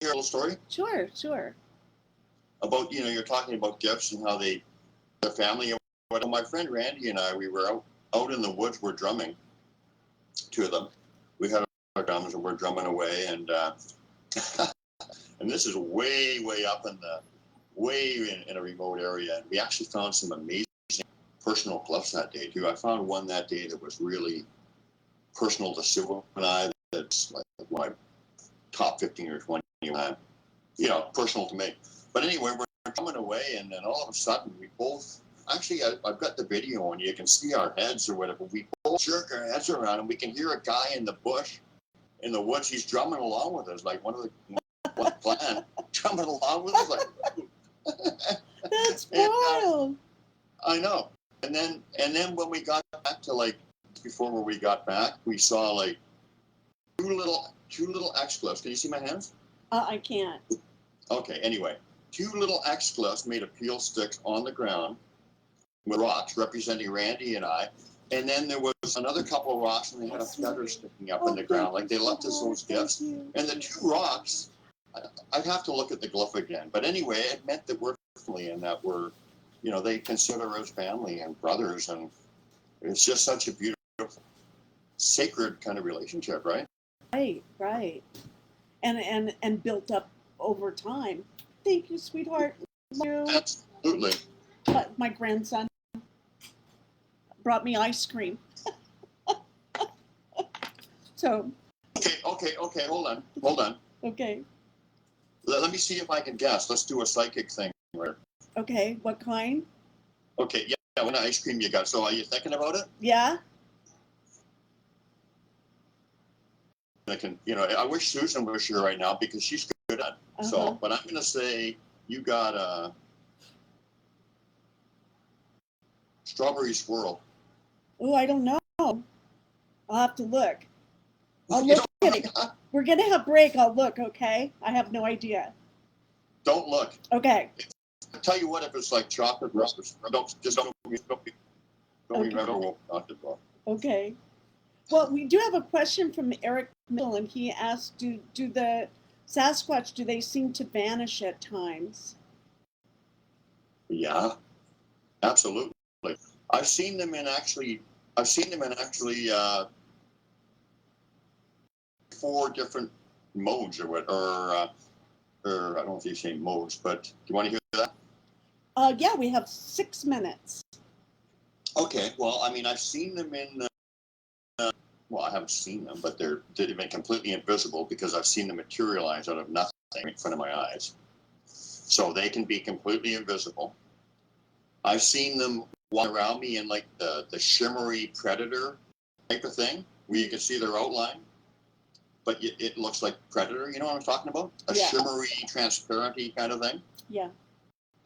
little story? Sure. About, you're talking about gifts and how their family. My friend Randy and I, we were out in the woods, we're drumming, 2 of them. We had our drums and we're drumming away, and and this is way up in a remote area. And we actually found some amazing personal glyphs that day too. I found one that day that was really personal to Sue and I. That's like my top 15 or 20, personal to me. But anyway, we're coming away, and then all of a sudden we both. Actually, I've got the video, and you can see our heads or whatever. We both jerk our heads around, and we can hear a guy in the bush, in the woods. He's drumming along with us, like one clan, drumming along with us. Like, that's wild. I know. And then when we got back to before where we got back, we saw like two little X glyphs. Can you see my hands? I can't. Okay. Anyway, 2 little X glyphs made of peel sticks on the ground with rocks representing Randy and I. And then there was another couple of rocks, and they had a feather sticking up in the ground, like they left us those gifts. And the 2 rocks, I'd have to look at the glyph again. But anyway, it meant that we're family, and that we're, they consider us family and brothers, and it's just such a beautiful, sacred kind of relationship, right? Right. And built up over time. Thank you, sweetheart. Love you. Absolutely. But my grandson brought me ice cream. So. Okay. Hold on. Okay. Let me see if I can guess. Let's do a psychic thing. Okay. What kind? Okay. Yeah. What ice cream you got? So are you thinking about it? Yeah. I wish Susan was here right now because she's good that. So, but I'm going to say you got strawberry squirrel. Oh, I don't know. I'll have to look. I'll look at it. We're going to have break. I'll look, okay? I have no idea. Don't look. Okay. I'll tell you what, if it's like chocolate rubbers, don't remember what we're talking about. Okay. Well, we do have a question from Eric Mill, and he asked, do the Sasquatch, do they seem to vanish at times? Yeah, absolutely. I've seen them in actually 4 different modes or I don't know if you say modes, but do you want to hear that? Yeah, we have 6 minutes. Okay, well, I mean, I've seen them in, well, I haven't seen them, but they've been completely invisible because I've seen them materialize out of nothing in front of my eyes. So they can be completely invisible. I've seen them walk around me in like the shimmery predator type of thing, where you can see their outline, but it looks like predator. You know what I'm talking about? A shimmery, transparency kind of thing. Yeah.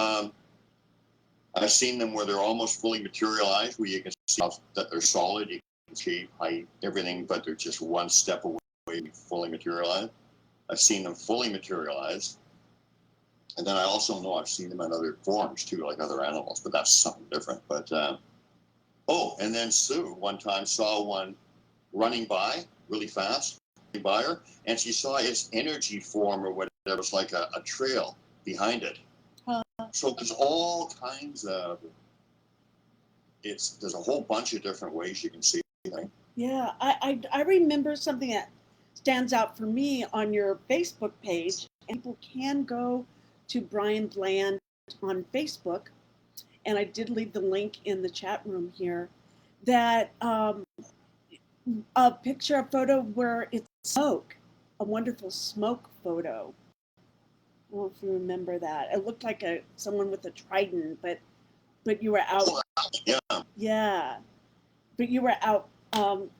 I've seen them where they're almost fully materialized, where you can see that they're solid, you can shape, height, everything, but they're just one step away from being fully materialized. I've seen them fully materialized. And then I also know I've seen them in other forms too, like other animals, but that's something different. But, and then Sue one time saw one running by really fast, by her, and she saw its energy form or whatever. It was like a trail behind it. So there's all kinds of, there's a whole bunch of different ways you can see anything. Yeah, I remember something that stands out for me on your Facebook page, and people can go to Brian Bland on Facebook, and I did leave the link in the chat room here, that a picture, a photo where it's smoke, a wonderful smoke photo. I don't know if you remember that. It looked like someone with a trident, but you were out. Yeah. But you were out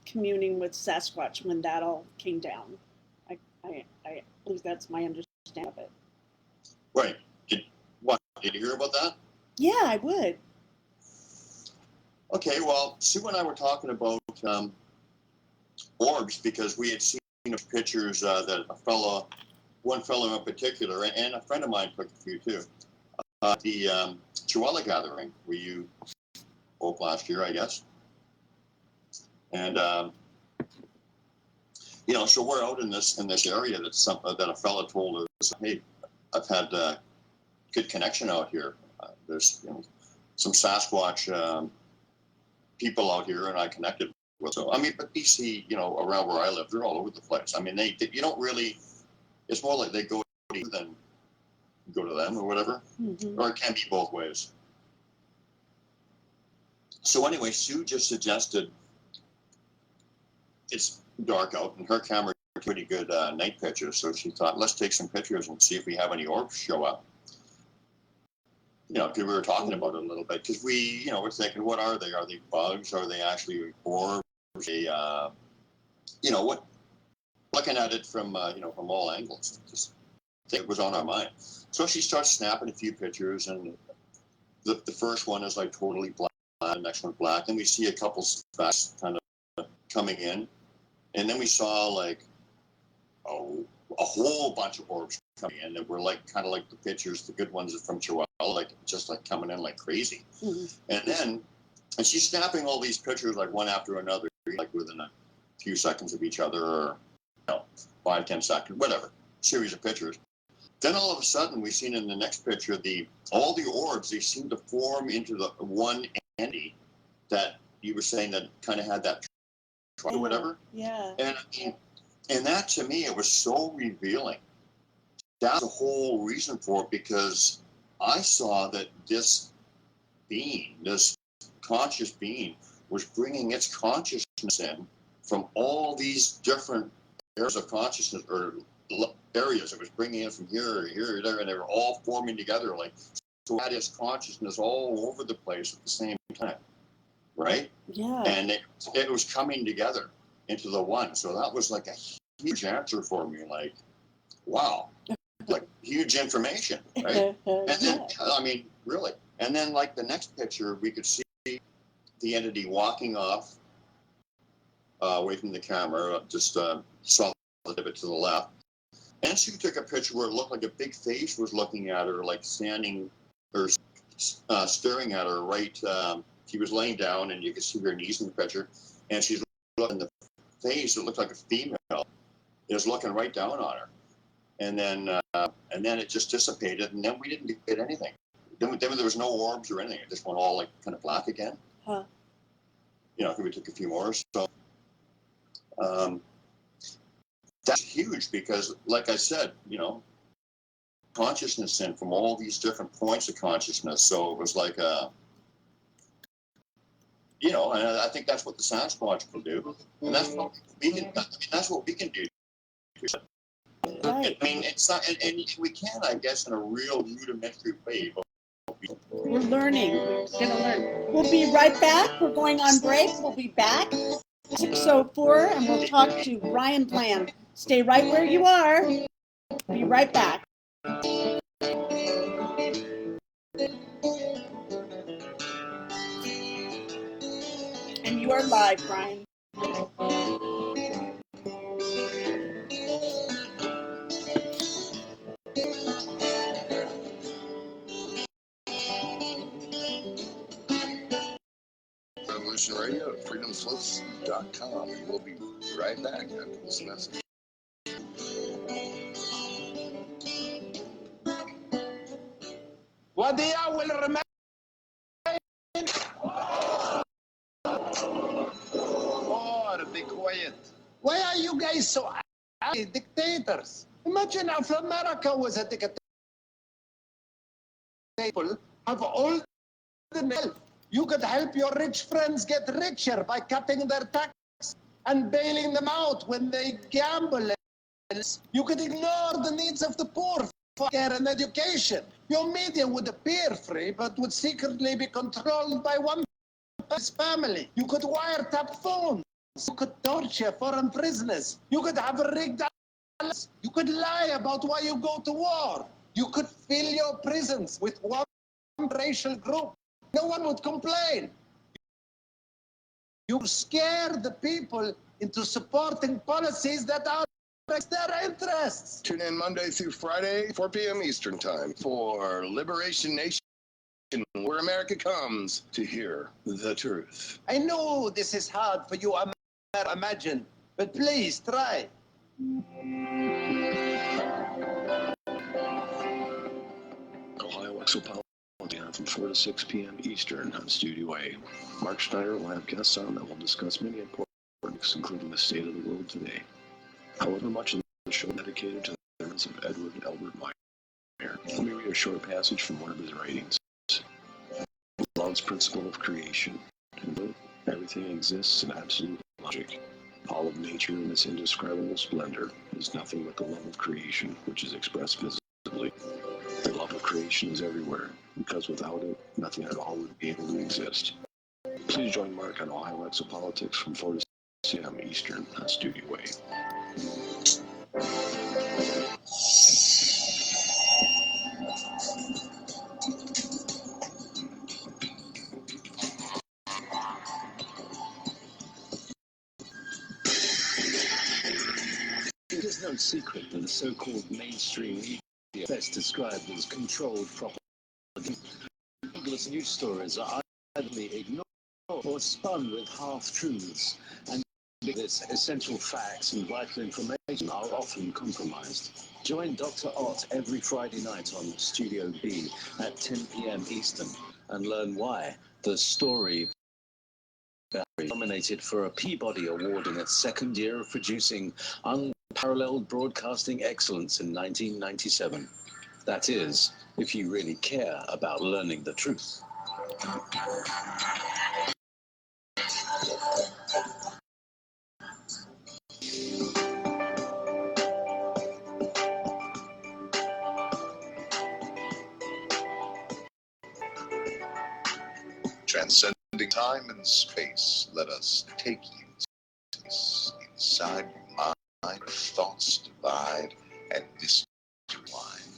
communing with Sasquatch when that all came down. I at least that's my understanding of it. Right. Did you hear about that? Yeah, I would. Okay, well, Sue and I were talking about orbs because we had seen pictures that one fellow in particular, and a friend of mine took a few too. The Chihuahua gathering where you spoke last year, I guess. And so we're out in this area that a fellow told us, hey, I've had good connection out here. There's some Sasquatch people out here, and I connected with. So I mean, but BC, around where I live, they're all over the place. I mean, you don't really. It's more like they go to you than go to them or whatever, or it can be both ways. So anyway, Sue just suggested it's dark out, and her camera took pretty good night pictures. So she thought, let's take some pictures and see if we have any orbs show up. Because we were talking about it a little bit. Because we're thinking, what are they? Are they bugs? Are they actually orbs? What? Looking at it from from all angles, just it was on our mind. So she starts snapping a few pictures, and the first one is like totally black, the next one black. Then we see a couple specks kind of coming in, and then we saw like a whole bunch of orbs coming in that were like kind of like the pictures, the good ones from Chihuahua, like just like coming in like crazy. And she's snapping all these pictures like one after another, like within a few seconds of each other, or 5-10 seconds, whatever, series of pictures. Then all of a sudden we seen in the next picture all the orbs, they seem to form into the one entity that you were saying that kind of had that or whatever. Yeah. And that, to me, it was so revealing. That's the whole reason for it, because I saw that this being, this conscious being, was bringing its consciousness in from all these different areas of consciousness, or areas. It was bringing in from here, there, and they were all forming together. Like, so it had its consciousness all over the place at the same time, right? Yeah. And it was coming together into the one. So that was like a huge answer for me. Like, wow. huge information, right? And then, Yeah. I mean, really. And then, like the next picture, we could see the entity walking off away from the camera, just saw a bit to the left. And she took a picture where it looked like a big face was looking at her, like standing or staring at her right. She was laying down, and you could see her knees in the picture. And she's looking at the face. It looked like a female. It was looking right down on her. And then it just dissipated, and then we didn't get anything. Then there was no orbs or anything. It just went all like kind of black again. Huh. You know, we took a few more. So that's huge because, like I said, you know, consciousness in from all these different points of consciousness. So it was like you know, and I think that's what the Sasquatch will do, and that's what we can. I mean, that's what we can do. Right. I mean, it's not, and we can, I guess, in a real rudimentary way. But We're learning. We're going to learn. We'll be right back. We're going on break. We'll be back 6:04, and we'll talk to Brian Plan. Stay right where you are. Be right back. And you are live, Brian. Revolution Radio at freedomslips.com. And we'll be right back after this message. Wadia will remain. Or be quiet. Why are you guys so dictators? Imagine if America was a dictator. People have all the help. You could help your rich friends get richer by cutting their taxes and bailing them out when they gamble. You could ignore the needs of the poor for care and education. Your media would appear free, but would secretly be controlled by one person's family. You could wiretap phones. You could torture foreign prisoners. You could have rigged ballots. You could lie about why you go to war. You could fill your prisons with one racial group. No one would complain. You scare the people into supporting policies that are against their interests. Tune in Monday through Friday, 4 p.m. Eastern Time for Liberation Nation, where America comes to hear the truth. I know this is hard for you to imagine, but please try. Ohio Exopolitan from 4 to 6 p.m. Eastern on Studio A. Mark Schneider will have guests on that will discuss many important topics, including the state of the world today. However, much of the show is dedicated to the sermons of Edward Albert Meyer. Let me read a short passage from one of his writings. Love's principle of creation. In everything exists in absolute logic. All of nature in its indescribable splendor is nothing but the love of creation, which is expressed visibly. The love of creation is everywhere, because without it, nothing at all would be able to exist. Please join Mark on Ohio Exopolitics from 4 to 6 p.m. Eastern on Studio A. It is no secret that the so-called mainstream media, best described as controlled propaganda, English news stories are either ignored or spun with half-truths, and this essential facts and vital information are often compromised. Join Dr. Ott every Friday night on Studio B at 10 p.m. Eastern and learn why the story nominated for a Peabody Award in its second year of producing unparalleled broadcasting excellence in 1997. That is, if you really care about learning the truth. Transcending time and space, let us take you inside your mind, thoughts divide, and mystery wine.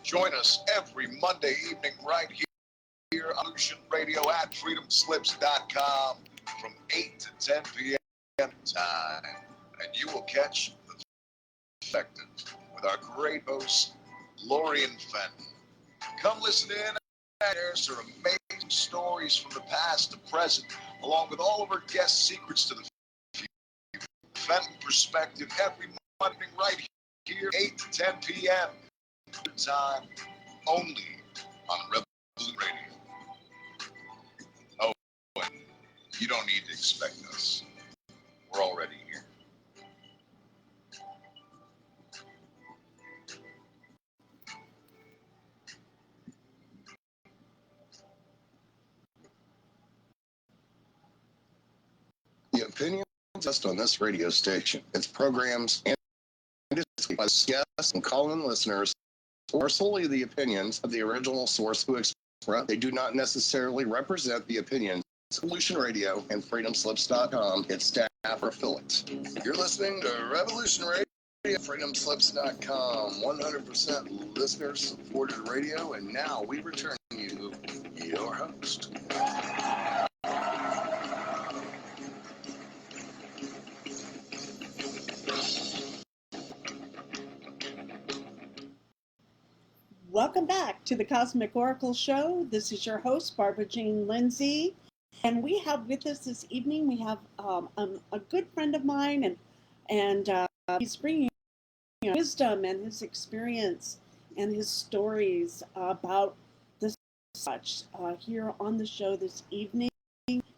Join us every Monday evening right here on Illusion Radio at freedomslips.com from 8 to 10 p.m. time. And you will catch the perspective with our great host, Lori and Fenton. Come listen in and share some amazing stories from the past to present, along with all of our guest secrets to the future. Fenton Perspective every Monday right here, 8 to 10 p.m. time, only on Revolution Radio. Oh, you don't need to expect us. We're already here. The opinions expressed on this radio station, its programs, and by guests and call-in listeners are solely the opinions of the original source who express. They do not necessarily represent the opinions of Solution Radio and FreedomSlips.com, its staff or affiliates. You're listening to Revolution Radio, FreedomSlips.com, 100% listener-supported radio, and now we return to you, your host. Welcome back to the Cosmic Oracle Show. This is your host, Barbara Jean Lindsey. And we have with us this evening, we have a good friend of mine, and he's bringing wisdom and his experience and his stories about the Sasquatch here on the show this evening.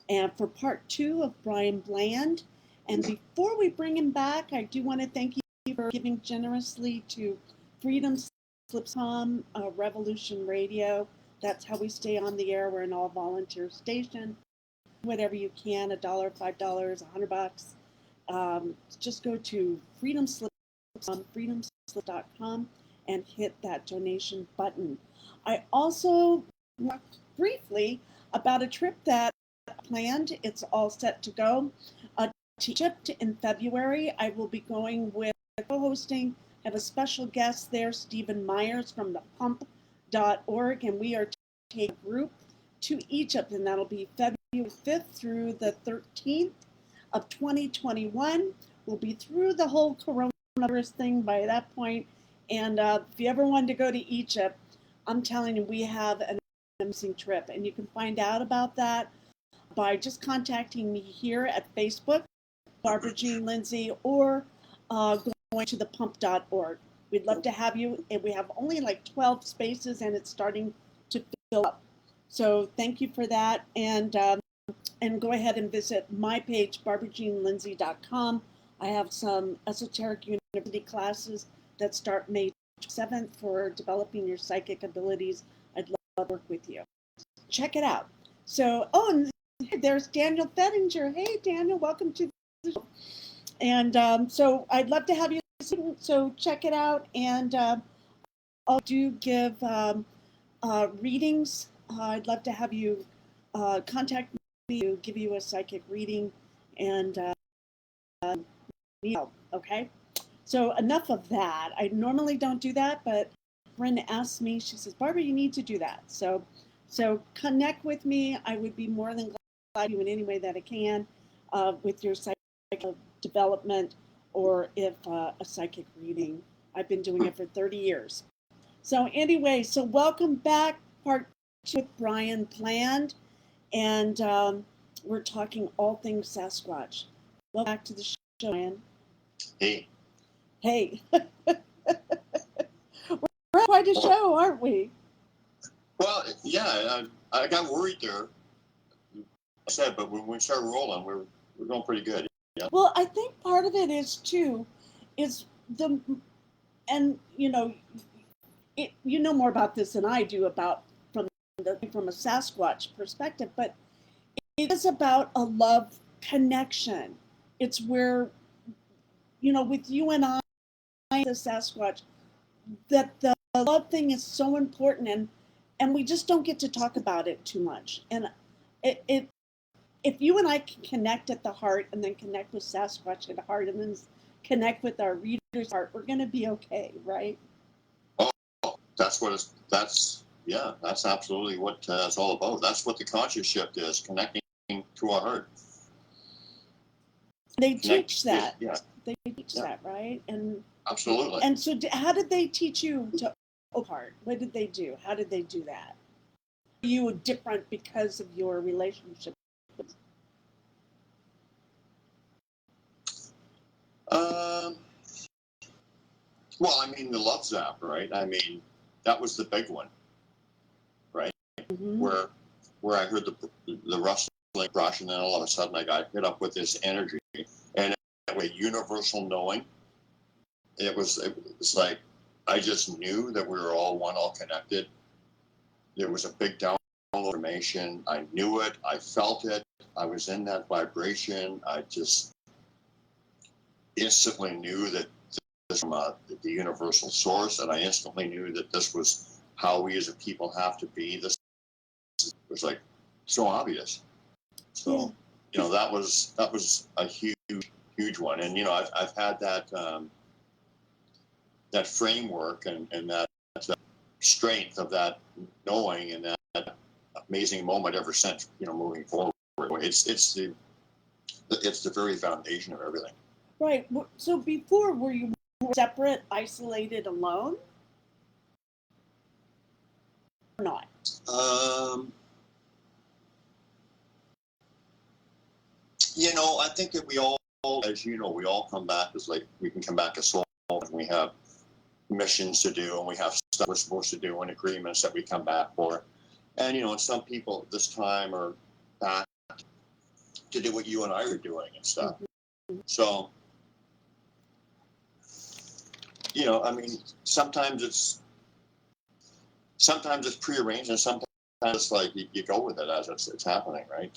And for part 2 of Brian Bland. And before we bring him back, I do want to thank you for giving generously to Freedom Slips.com, Revolution Radio. That's how we stay on the air. We're an all-volunteer station. Whatever you can, $1, $5, $100. Just go to freedomslip.com and hit that donation button. I also talked briefly about a trip that I planned. It's all set to go to Egypt in February. I will be going with co-hosting. I have a special guest there, Stephen Myers from the pump.org, and we are taking a group to Egypt, and that'll be February 5th through the 13th of 2021. We'll be through the whole coronavirus thing by that point, and if you ever wanted to go to Egypt, I'm telling you, we have an amazing trip, and you can find out about that by just contacting me here at Facebook, Barbara Jean Lindsey, or going to the pump.org. We'd love to have you, and we have only like 12 spaces, and it's starting to fill up. So thank you for that, and go ahead and visit my page, barbarajeanlindsey.com. I have some esoteric university classes that start May 7th for developing your psychic abilities. I'd love to work with you. Check it out. So, and there's Daniel Fettinger. Hey, Daniel, welcome to the show. And so I'd love to have you. So check it out, and I'll do give readings. I'd love to have you contact me to give you a psychic reading, and okay. So enough of that. I normally don't do that, but Brenda asked me. She says, "Barbara, you need to do that." So connect with me. I would be more than glad to do in any way that I can with your psychic development, or if a psychic reading. I've been doing it for 30 years. So anyway, so welcome back, part 2 with Brian Bland, and we're talking all things Sasquatch. Welcome back to the show, Brian. Hey. Hey. We're quite a show, aren't we? Well, yeah, I got worried there. I said, but when we start rolling, we're going pretty good. Yeah. Well, I think part of it is too, is and you know more about this than I do about from a Sasquatch perspective, but it is about a love connection. It's where, with you and I, the Sasquatch, that the love thing is so important, and we just don't get to talk about it too much. And if you and I can connect at the heart, and then connect with Sasquatch at the heart, and then connect with our reader's heart, we're going to be okay, right? Oh, that's what it's, that's absolutely what it's all about. That's what the conscious shift is, connecting to our heart. They teach that. Yeah, They teach that, right? And absolutely. And so, how did they teach you to open heart? What did they do? How did they do that? Were you different because of your relationship? Well, I mean, the love zap, right? I mean, that was the big one, right? Mm-hmm. Where I heard the rustling brush, and then all of a sudden I got hit up with this energy, and it was a universal knowing. It was like I just knew that we were all one, all connected. There was a big download of information. I knew it. I felt it. I was in that vibration. I just instantly knew that this from the universal source, and I instantly knew that this was how we as a people have to be. This was like so obvious. So, that was a huge one. And I've had that that framework and that strength of that knowing and that amazing moment ever since. Moving forward, it's the very foundation of everything. Right. So before, were you more separate, isolated, alone, or not? I think that we all, as we all come back as we can come back as souls, and we have missions to do, and we have stuff we're supposed to do, and agreements that we come back for. And some people this time are back to do what you and I are doing and stuff. Mm-hmm. So, I mean, sometimes it's prearranged, and sometimes it's like you go with it as it's happening, right?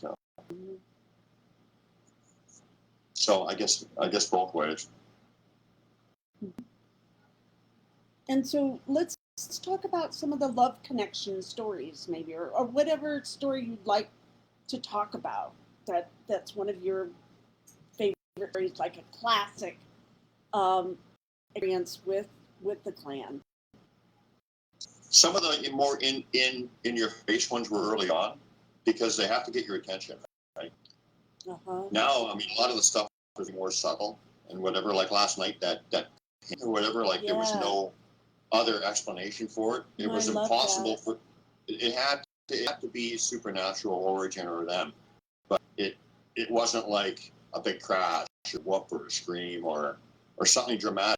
So I guess both ways. And so let's talk about some of the love connection stories, maybe, or whatever story you'd like to talk about. That's one of your favorite stories, like a classic experience with the clan. Some of the more in your face ones were early on because they have to get your attention, right? Uh-huh. Now, I mean, a lot of the stuff was more subtle and whatever. Like last night, that or whatever. Like there was no other explanation for it. It was impossible for it had to be supernatural origin or them, but it wasn't like a big crash or whoop or a scream or something dramatic.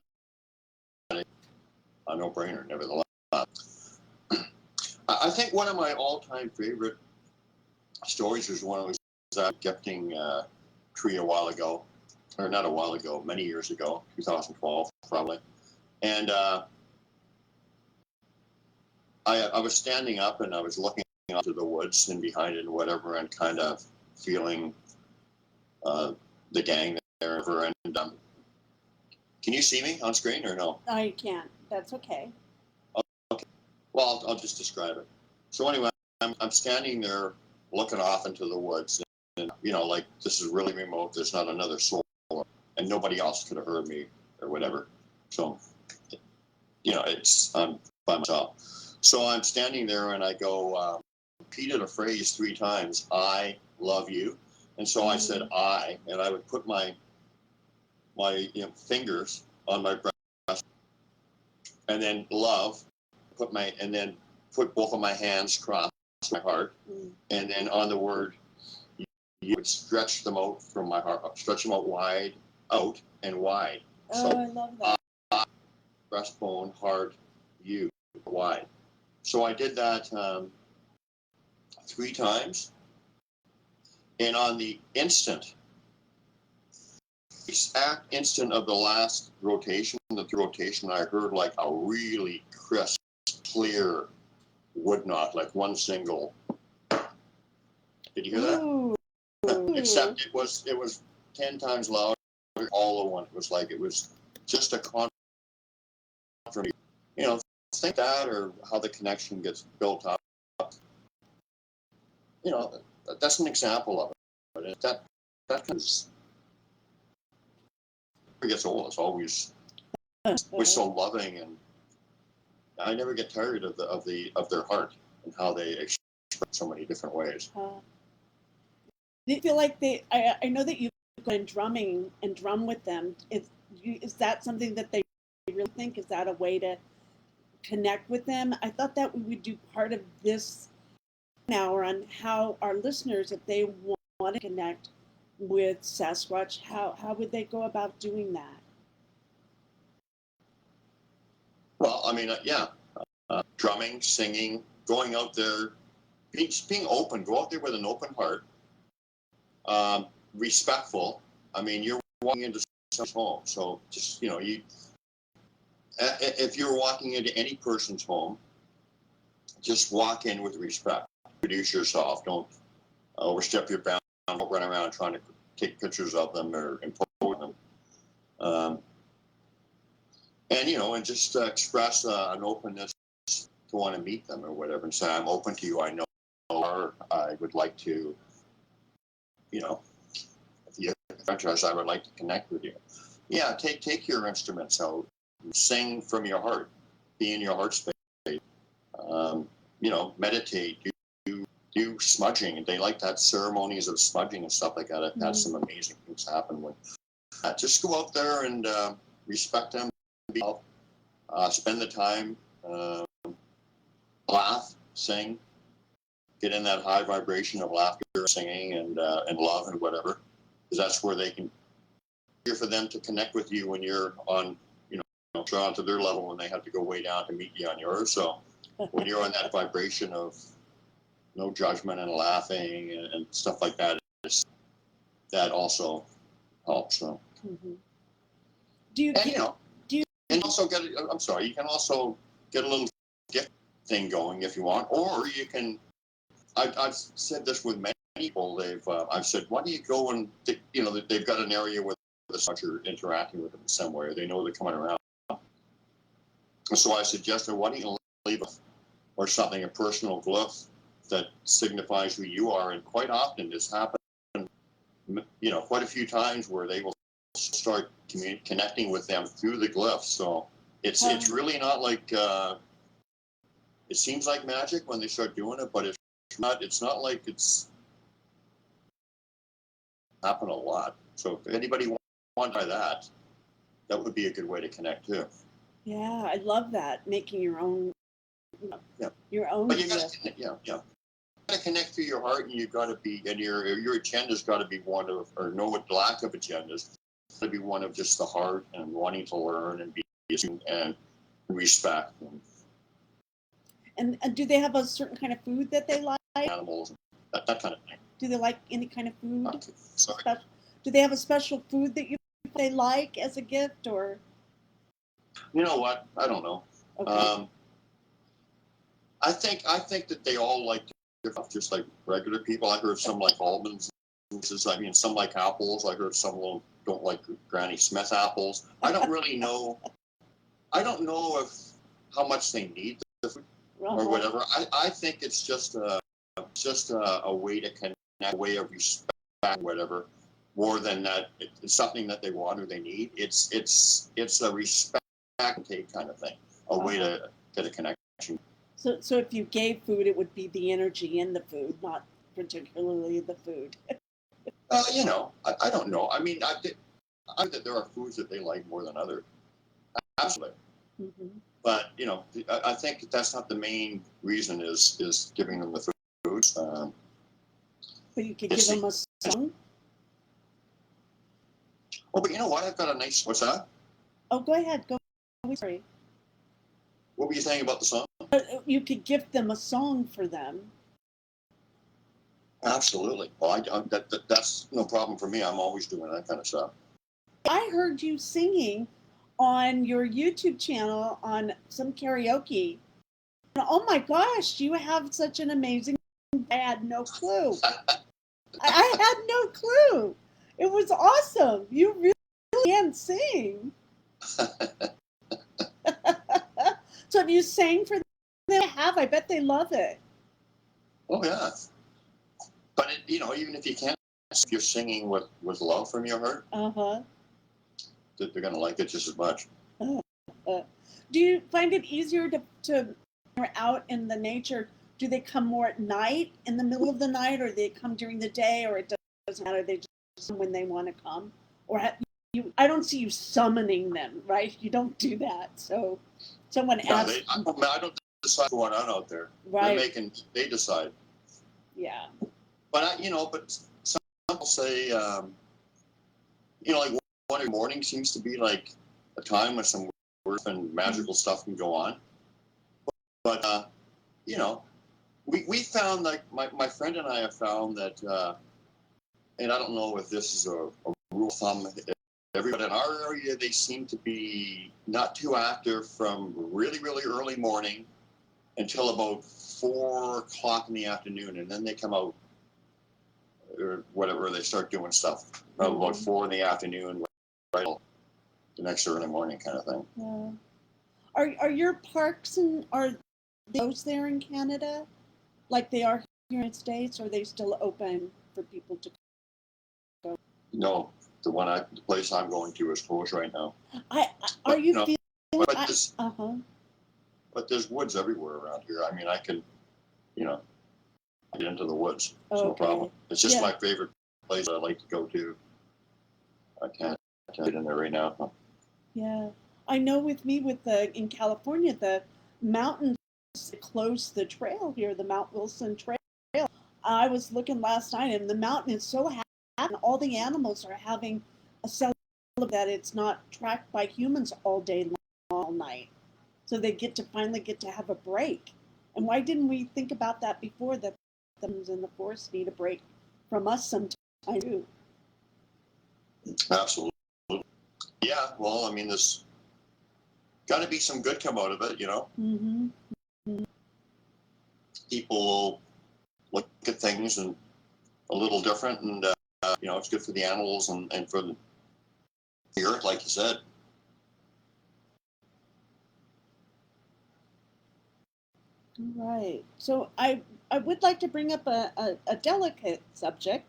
A no-brainer, nevertheless. I think one of my all-time favorite stories was when I was gifting tree a while ago, or not a while ago, many years ago, 2012 probably, and I was standing up and I was looking into the woods and behind it and whatever, and kind of feeling the gang there. And can you see me on screen or no? I can't. That's okay. Okay. Well, I'll just describe it. So anyway, I'm standing there looking off into the woods, and like this is really remote. There's not another soul, and nobody else could have heard me or whatever. So, I'm by myself. So I'm standing there and I go, repeated a phrase 3 times, I love you. And so I said, and I would put my fingers on my breast, and then love, and then put both of my hands across my heart. And then on the word, you would stretch them out from my heart, stretch them out wide, and wide. Oh, so, I love that. Breastbone, heart, you, wide. So I did that 3 times, and on the exact instant of the last rotation, I heard like a really crisp, clear wood knot, like one single. Did you hear that? Ooh. Except it was 10 times louder, all at once. It was just a confirmation. Think that, or how the connection gets built up. That's an example of it. That kind of gets old. It's always so loving, and I never get tired of their heart and how they express so many different ways. Do you feel like I know that you go in drumming and drum with them. Is that something that they really think? Is that a way to connect with them? I thought that we would do part of this hour on how our listeners, if they want to connect with Sasquatch, how would they go about doing that? Well, I mean, drumming, singing, going out there, being open. Go out there with an open heart. Respectful. I mean, you're walking into someone's home, so just if you're walking into any person's home, just walk in with respect. Introduce yourself. Don't overstep your bounds. Don't run around trying to take pictures of them or impose them. And just express an openness to want to meet them or whatever, and say, "I'm open to you. I know, or I would like to, if you have interest, I would like to connect with you." Yeah, take your instruments out, sing from your heart, be in your heart space. Meditate, do smudging. They like that, ceremonies of smudging and stuff like that. I've had some amazing things happen when. Just go out there and respect them. Spend the time, laugh, sing, get in that high vibration of laughter, singing, and love and whatever, because that's where they can. Here for them to connect with you when you're on, drawn to their level, and they have to go way down to meet you on yours. So when you're on that vibration of no judgment and laughing and stuff like that, that also helps. So. Mm-hmm. And also I'm sorry, you can also get a little gift thing going if you want, or you can. I've said this with many people. I've said, why don't you go and they've got an area where you're interacting with them in some way, or they know they're coming around. So I suggested, why don't you leave or something, a personal glyph that signifies who you are, and quite often this happens. Quite a few times where they will start connecting with them through the glyphs. So it's really not like it seems like magic when they start doing it, but it's not. It's not like it's happened a lot. So if anybody wants to try that, that would be a good way to connect too. Yeah, I love that. Making your own. Yeah. Your own. But you got to, You got to connect through your heart, and you've got to be, and your agenda's got to be one of, or no lack of agendas, to be one of just the heart and wanting to learn and be and respect. And do they have a certain kind of food that they like? Animals, that kind of thing. Do they like any kind of food? Okay. Sorry. Do they have a special food that they like as a gift, or? You know what? I don't know. Okay. I think that they all like different, just like regular people. I heard some like almonds. I mean, some like apples. I heard some don't like Granny Smith apples. I don't really know. I don't know how much they need the food or whatever. I think it's just a way to connect, a way of respect, whatever. More than that, it's something that they want or they need. It's a respect and take kind of thing. A way to get a connection. So if you gave food, it would be the energy in the food, not particularly the food. I don't know. I mean, I think that there are foods that they like more than others. Absolutely. Mm-hmm. But I think that's not the main reason. Is giving them the foods. But you could give them a song. Oh, but you know what? I've got a nice. What's that? Oh, go ahead. Go. Sorry. What were you saying about the song? You could gift them a song for them. Absolutely. Well, that's no problem for me. I'm always doing that kind of stuff. I heard you singing on your YouTube channel on some karaoke. Oh my gosh, you have such an amazing. I had no clue. I had no clue. It was awesome. You really can sing. So have you sang for them? I have. I bet they love it. Oh yeah. But even if you can't, if you're singing with love from your heart, they're gonna like it just as much. Do you find it easier to when you're out in the nature? Do they come more at night, in the middle of the night, or they come during the day, or it doesn't matter? They just come when they want to come, or I don't see you summoning them, right? You don't do that. So someone No, asks, I don't decide what's going on out there. right? They decide. Yeah. But but some people say, like one morning seems to be like a time when some weird and magical stuff can go on. But we found, like, my friend and I have found that, and I don't know if this is a rule of thumb. But in our area, they seem to be not too active from really, really early morning until about 4 o'clock in the afternoon, and then they come out, or whatever, they start doing stuff about 4 in the afternoon, right till the next early morning kind of thing. Yeah. Are your parks are those there in Canada, like they are here in the States? Or are they still open for people to go? No, the place I'm going to is closed right now. Are you feeling? But there's woods everywhere around here. I mean, I can, get into the woods. It's no Okay. problem. It's just Yeah. my favorite place I like to go to. I can't get in there right now. Yeah, I know. With in California, the mountains close the trail here, the Mount Wilson Trail. I was looking last night, and the mountain is so happy, and all the animals are having a celebration that it's not tracked by humans all day long, all night. So they finally get to have a break. And why didn't we think about that before? That the animals in the forest need a break from us sometime too. Absolutely. Yeah, well, I mean, there's got to be some good come out of it, Mm-hmm. People look at things and a little different, and it's good for the animals and for the earth, like you said. Right. So I would like to bring up a delicate subject,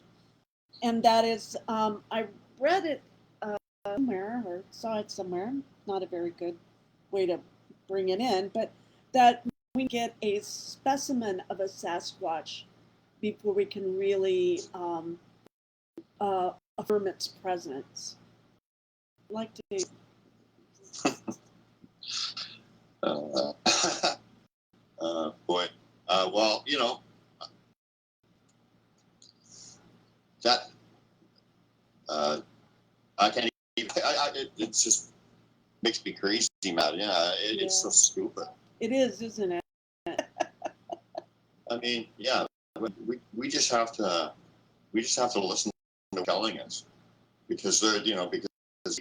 and that is I read it somewhere or saw it somewhere. Not a very good way to bring it in, but that we get a specimen of a Sasquatch before we can really affirm its presence. I'd like to. Boy. Well, that I can't even. It just makes me crazy, man. Yeah, it's so stupid. It is, isn't it? I mean, yeah, we just have to listen to telling us, because because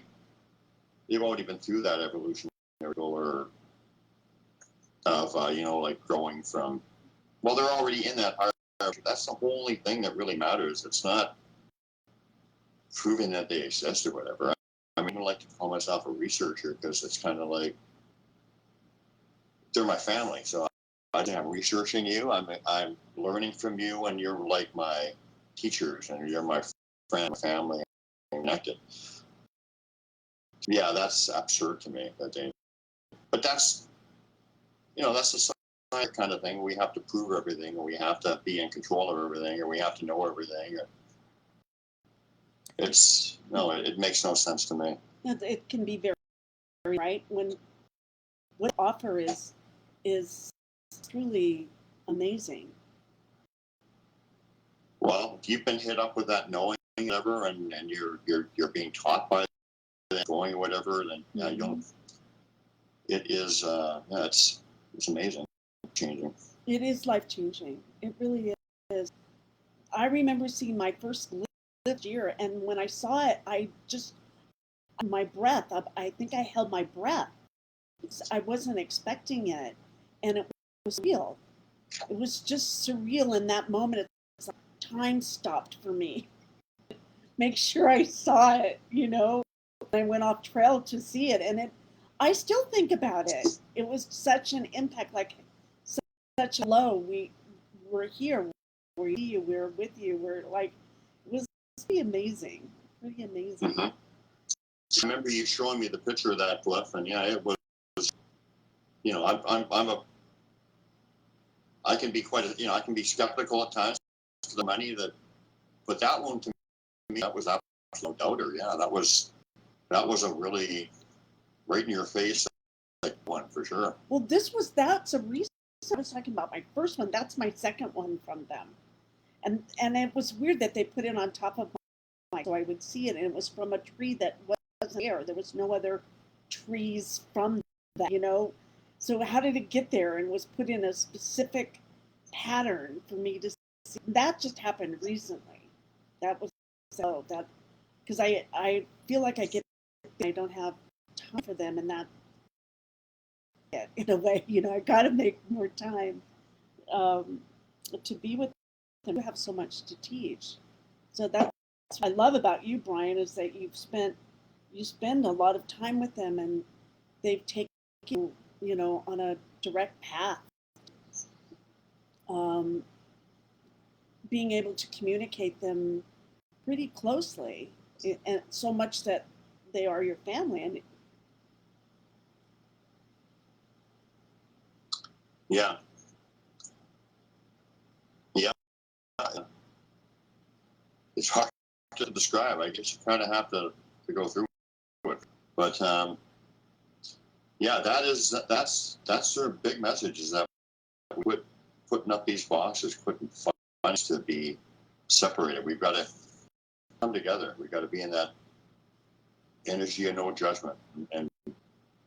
they've already been through that evolutionary or of like growing from. Well, they're already in that hierarchy. That's the only thing that really matters. It's not proving that they exist or whatever. I mean, I like to call myself a researcher, because it's kind of like they're my family. So I'm researching you. I'm learning from you, and you're like my teachers, and you're my friend, my family, connected. Yeah, that's absurd to me. But that's that's the science kind of thing. We have to prove everything, or we have to be in control of everything, or we have to know everything. It makes no sense to me. It can be very, very right when what offer is truly amazing. Well, if you've been hit up with that knowing whatever, and you're being taught by that going whatever, then it is it's amazing, changing. It is life changing. It really is. I remember seeing my first Glyphs year, and when I saw it, my breath up. I think I held my breath. I wasn't expecting it, and it was real. It was just surreal in that moment. It's like time stopped for me. Make sure I saw it. I went off trail to see it, and I still think about it. It was such an impact, like such a low. We're here. We're with you. We're like, it was pretty amazing. Pretty amazing. Mm-hmm. I remember you showing me the picture of that glyph, and yeah, it was I can be I can be skeptical at times to the money but that one to me, that was absolute no doubter. Yeah, that was a really right in your face one for sure. Well, that's a reason I was talking about my first one. That's my second one from them. And it was weird that they put it on top of so I would see it, and it was from a tree that wasn't there. There was no other trees from that. So how did it get there and was put in a specific pattern for me to see? That just happened recently. That was that because I feel like I don't have time for them, and that in a way, I got to make more time to be with them. You have so much to teach, so that's what I love about you, Brian, is that you spend a lot of time with them, and they've taken you on a direct path. Being able to communicate them pretty closely, and so much that they are your family. And yeah. It's hard to describe. I guess you kind of have to go through it. But that's their big message, is that we quit putting up these boxes, quitting funds to be separated. We've got to come together. We've got to be in that energy of no judgment, and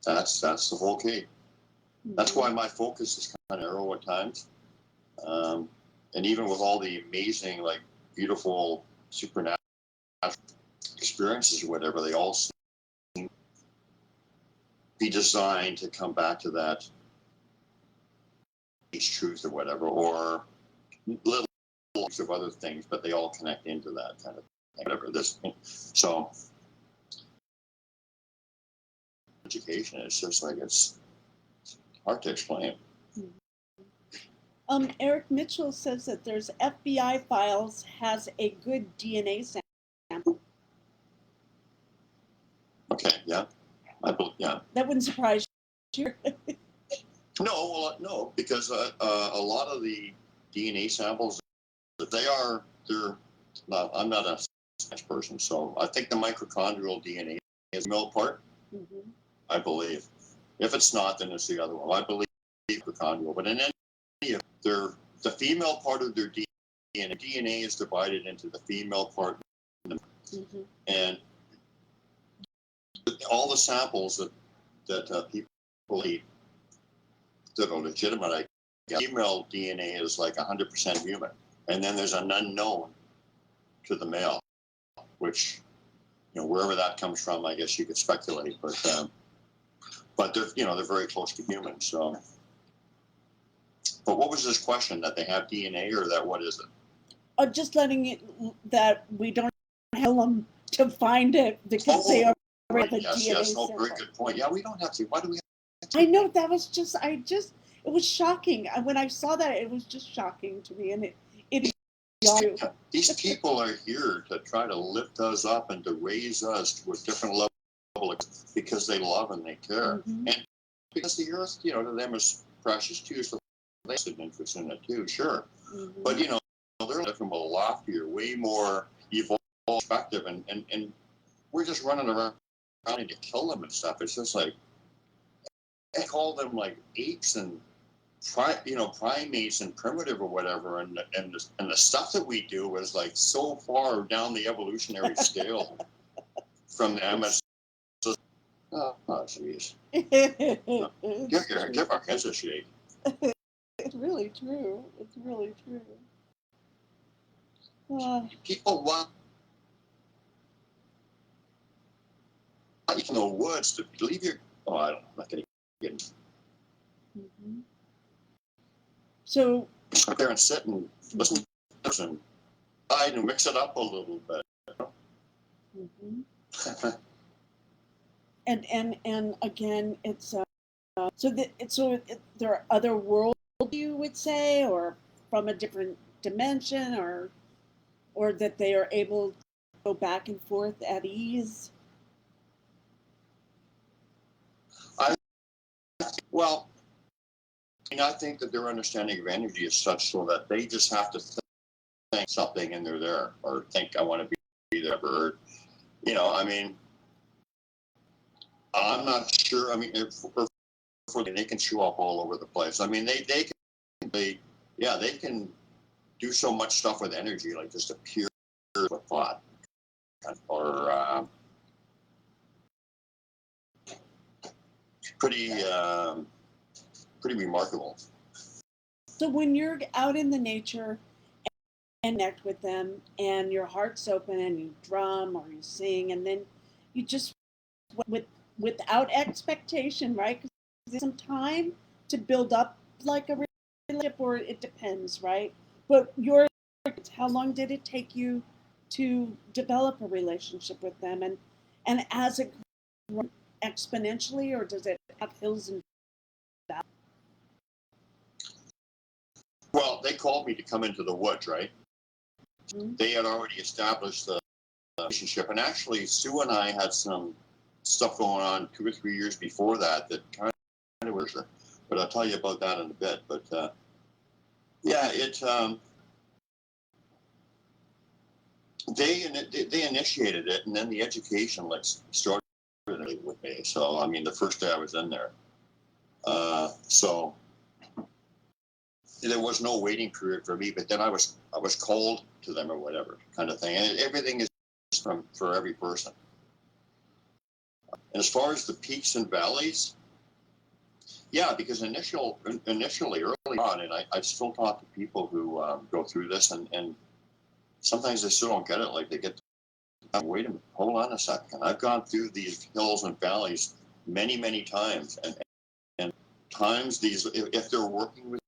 that's the whole key. That's why my focus is kind of narrow at times, and even with all the amazing, beautiful supernatural experiences or whatever, they all seem to be designed to come back to that truth or whatever, or little of other things, but they all connect into that kind of thing, whatever this. So education, it's just it's hard to explain. Eric Mitchell says that there's FBI files has a good DNA sample. Okay, yeah. Yeah. That wouldn't surprise you. No, because a lot of the DNA samples, they're not, I'm not a science person, so I think the mitochondrial DNA is the male part, I believe. If it's not, then it's the other one. I believe mitochondrial, but in any event, the female part of their DNA is divided into the female part, and all the samples that people eat that are legitimate, female DNA is 100% human, and then there's an unknown to the male, which wherever that comes from, I guess you could speculate, but they're they're very close to humans. So, but what was this question, that they have DNA, or that what is it? Just letting it that we don't tell them to find it because they are right, the yes, DNA yes, sample. very good point. Yeah, we don't have to. Why do we have to? I know, that was just it was shocking. When I saw that, it was just shocking to me, and it these people are here to try to lift us up and to raise us to a different level because they love and they care, and because the earth, to them is precious too, so they have an interest in it too, sure. But they're from a loftier, way more evolved perspective, and we're just running around trying to kill them and stuff. It's just I call them apes and primates and primitive or whatever, and the stuff that we do is so far down the evolutionary scale from them. Oh jeez. Give our heads a shake. It's really true. It's really true. People want in the woods to leave your. Oh, I'm not going to get. So sit there and sit and listen and hide and mix it up a little bit. And again, it's there are other worlds, you would say, or from a different dimension, or that they are able to go back and forth at ease. Well, And I think that their understanding of energy is such so that they just have to think something and they're there, or think I want to be there, or I mean, I'm not sure. I mean, they can show up all over the place. I mean, they can do so much stuff with energy, like just a pure thought, or pretty remarkable. So when you're out in the nature and connect with them, and your heart's open, and you drum or you sing, and then you just without expectation, right? Because there's some time to build up like a relationship, or it depends, right? But how long did it take you to develop a relationship with them, and as it grew exponentially, or does it have hills and valleys? Well, they called me to come into the woods, right? Mm-hmm. They had already established the relationship, and actually, Sue and I had some stuff going on 2 or 3 years before that kind of was, but I'll tell you about that in a bit. But they initiated it, and then the education started with me. So I mean, the first day I was in there, so there was no waiting period for me. But then I was called to them or whatever kind of thing, and everything is for every person. And as far as the peaks and valleys, yeah, because initially, early on, and I still talk to people who go through this, and sometimes they still don't get it. Like they get, wait a minute, hold on a second. I've gone through these hills and valleys many times, and times these, if they're working with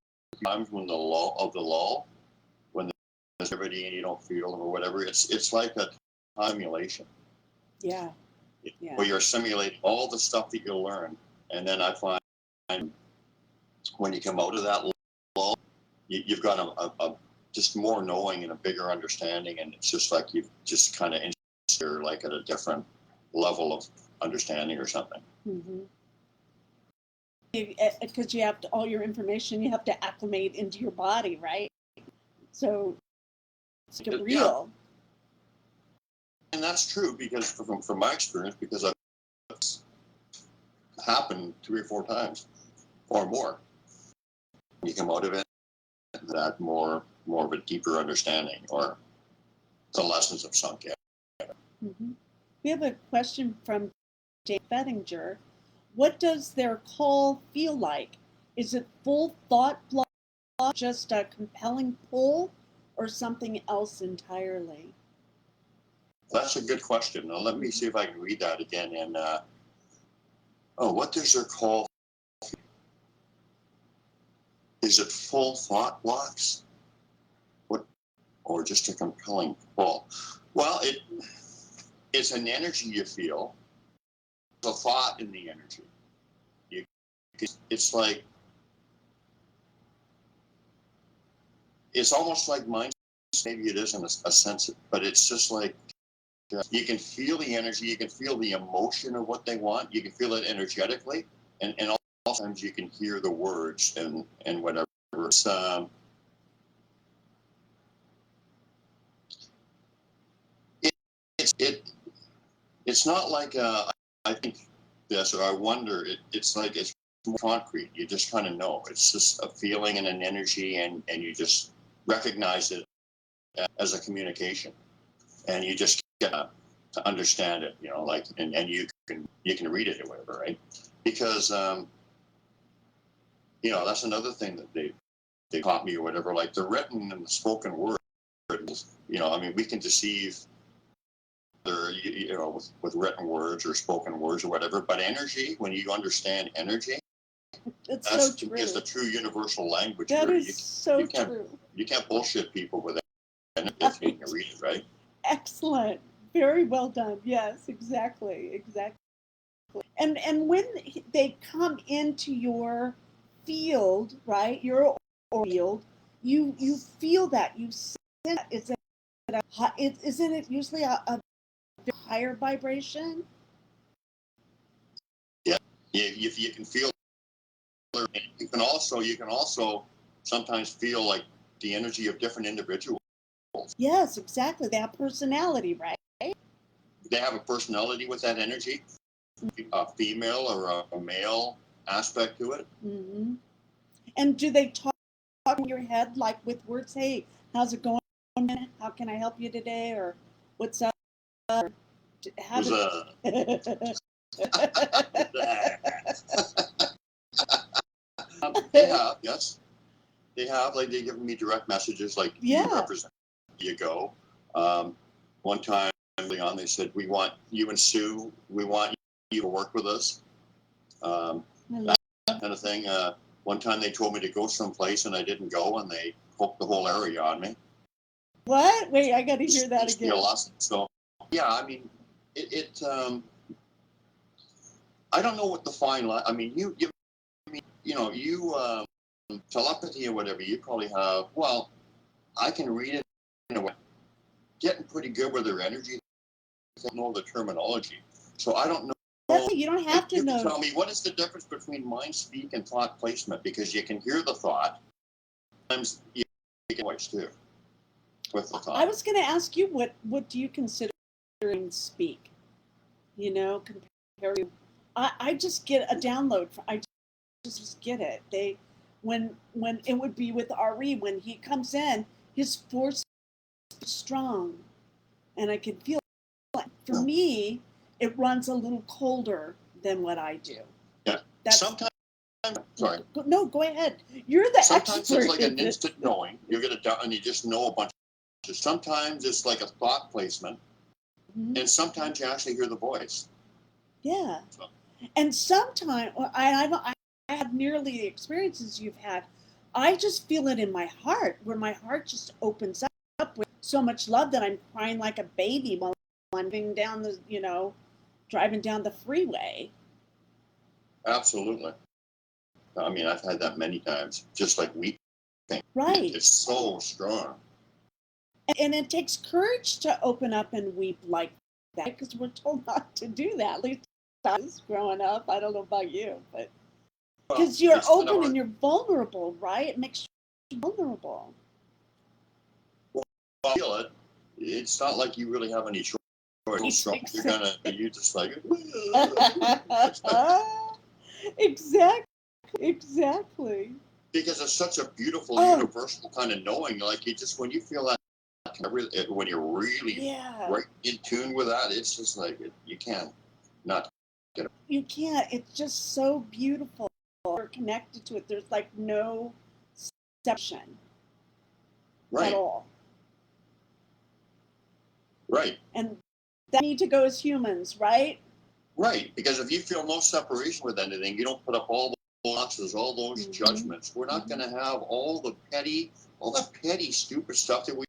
times when the lull, when there's everybody and you don't feel them or whatever, it's like a simulation. Yeah. Where you're simulating all the stuff that you learn, and then I find when you come out of that lull, you've got a just more knowing and a bigger understanding, and it's just like you've just kind of you're like at a different level of understanding or something. Mm-hmm. Because you have all your information, you have to acclimate into your body, right? So it's real. Yeah. And that's true because from my experience, because I've happened 3 or 4 times or more. You come out of it that more of a deeper understanding, or the lessons have sunk in. Mm-hmm. We have a question from Dave Bettinger. What does their call feel like? Is it full thought block, just a compelling pull, or something else entirely? That's a good question. Now let me see if I can read that again. And what does their call? Is it full thought blocks? Or just a compelling pull? Well, it's an energy you feel. There's a thought in the energy. It's like, it's almost like mind. Maybe it isn't a sense, but it's just like you can feel the energy, you can feel the emotion of what they want, you can feel it energetically, and sometimes you can hear the words and whatever. It's not like I think this, or I wonder. It's like it's more concrete. You just kind of know. It's just a feeling and an energy, and you just recognize it as a communication, and you just get to understand it. Like and you can read it or whatever, right? Because that's another thing that they taught me or whatever. Like the written and the spoken word. I mean, we can deceive. With written words or spoken words or whatever, but energy, when you understand energy, that's so true. It's the true universal language. That is so true. You can't bullshit people with it if you can read it, right? Excellent. Very well done. Yes, exactly. And when they come into your field, right, your field, you feel that, you sense that. Isn't it usually a higher vibration? Yeah, you can feel You can also sometimes feel like the energy of different individuals. Yes, exactly. They have personality, right? They have a personality with that energy, a female or a male aspect to it. Mm-hmm. And do they talk in your head like with words? Hey, how's it going? How can I help you today? Or what's up? Or have it. They have, yes. They have, like, they give me direct messages like, Yeah. you represent, you go. One time early on, they said, we want you and Sue, we want you to work with us. That kind of thing. One time they told me to go someplace and I didn't go, and they hooked the whole area on me. What? Wait, I got to hear that again. So, yeah, I mean, I don't know what the fine line. I mean, you telepathy or whatever. You probably have. Well, I can read it in a way. Getting pretty good with their energy. I don't know the terminology, so I don't know. You don't have to know. You can tell me what is the difference between mind speak and thought placement, because you can hear the thought. Sometimes you get voice too with the thought. I was going to ask you, what do you consider mind speak? You know, compare. I just get a download. I just get it. When it would be with Ari, when he comes in, his force is strong, and I can feel it. For me, it runs a little colder than what I do. Yeah. Sometimes. Sorry. No, go ahead. You're the Sometimes expert. it's like an instant knowing. You get it down, and you just know a bunch. Sometimes it's like a thought placement, and sometimes you actually hear the voice. Yeah. So. And sometimes I have nearly the experiences you've had. I just feel it in my heart, where my heart just opens up with so much love that I'm crying like a baby while I'm driving down the freeway. Absolutely. I mean, I've had that many times, just like weeping. Right. It's so strong. And it takes courage to open up and weep like that, because we're told not to do that. At least I was growing up. I don't know about you, but because you're open and you're vulnerable, right? It makes you vulnerable. Well, I feel it. It's not like you really have any choice. You just like Exactly. Because it's such a beautiful, universal kind of knowing. Like, you just, when you feel that, when you're really right in tune with that, it's just like you can't not get it. You can't. It's just so beautiful. You're connected to it. There's like no separation at all. Right. And that need to go as humans, right? Right. Because if you feel no separation with anything, you don't put up all the boxes, all those judgments. We're not going to have all the petty, stupid stuff that we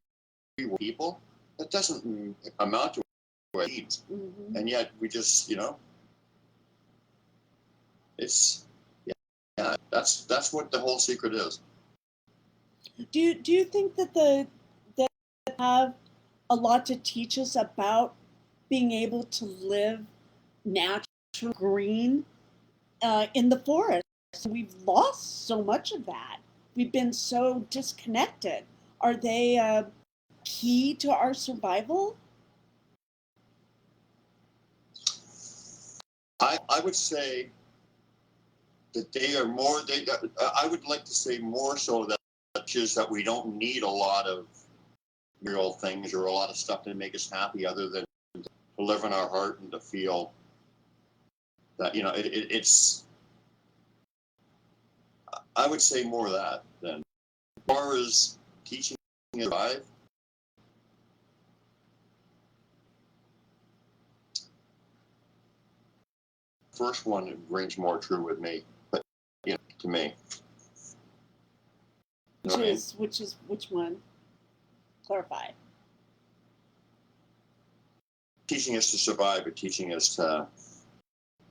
people. That doesn't amount to our needs. And yet we just, it's, that's what the whole secret is. Do you think that that have a lot to teach us about being able to live natural, green in the forest? We've lost so much of that. We've been so disconnected. Are they key to our survival? I would say that they are more. I would like to say more so that just that we don't need a lot of real things or a lot of stuff to make us happy, other than to live in our heart and to feel that it's. I would say more of that than as far as teaching to survive. First one rings more true with me, but to me. Which one? Clarify. Teaching us to survive, but teaching us to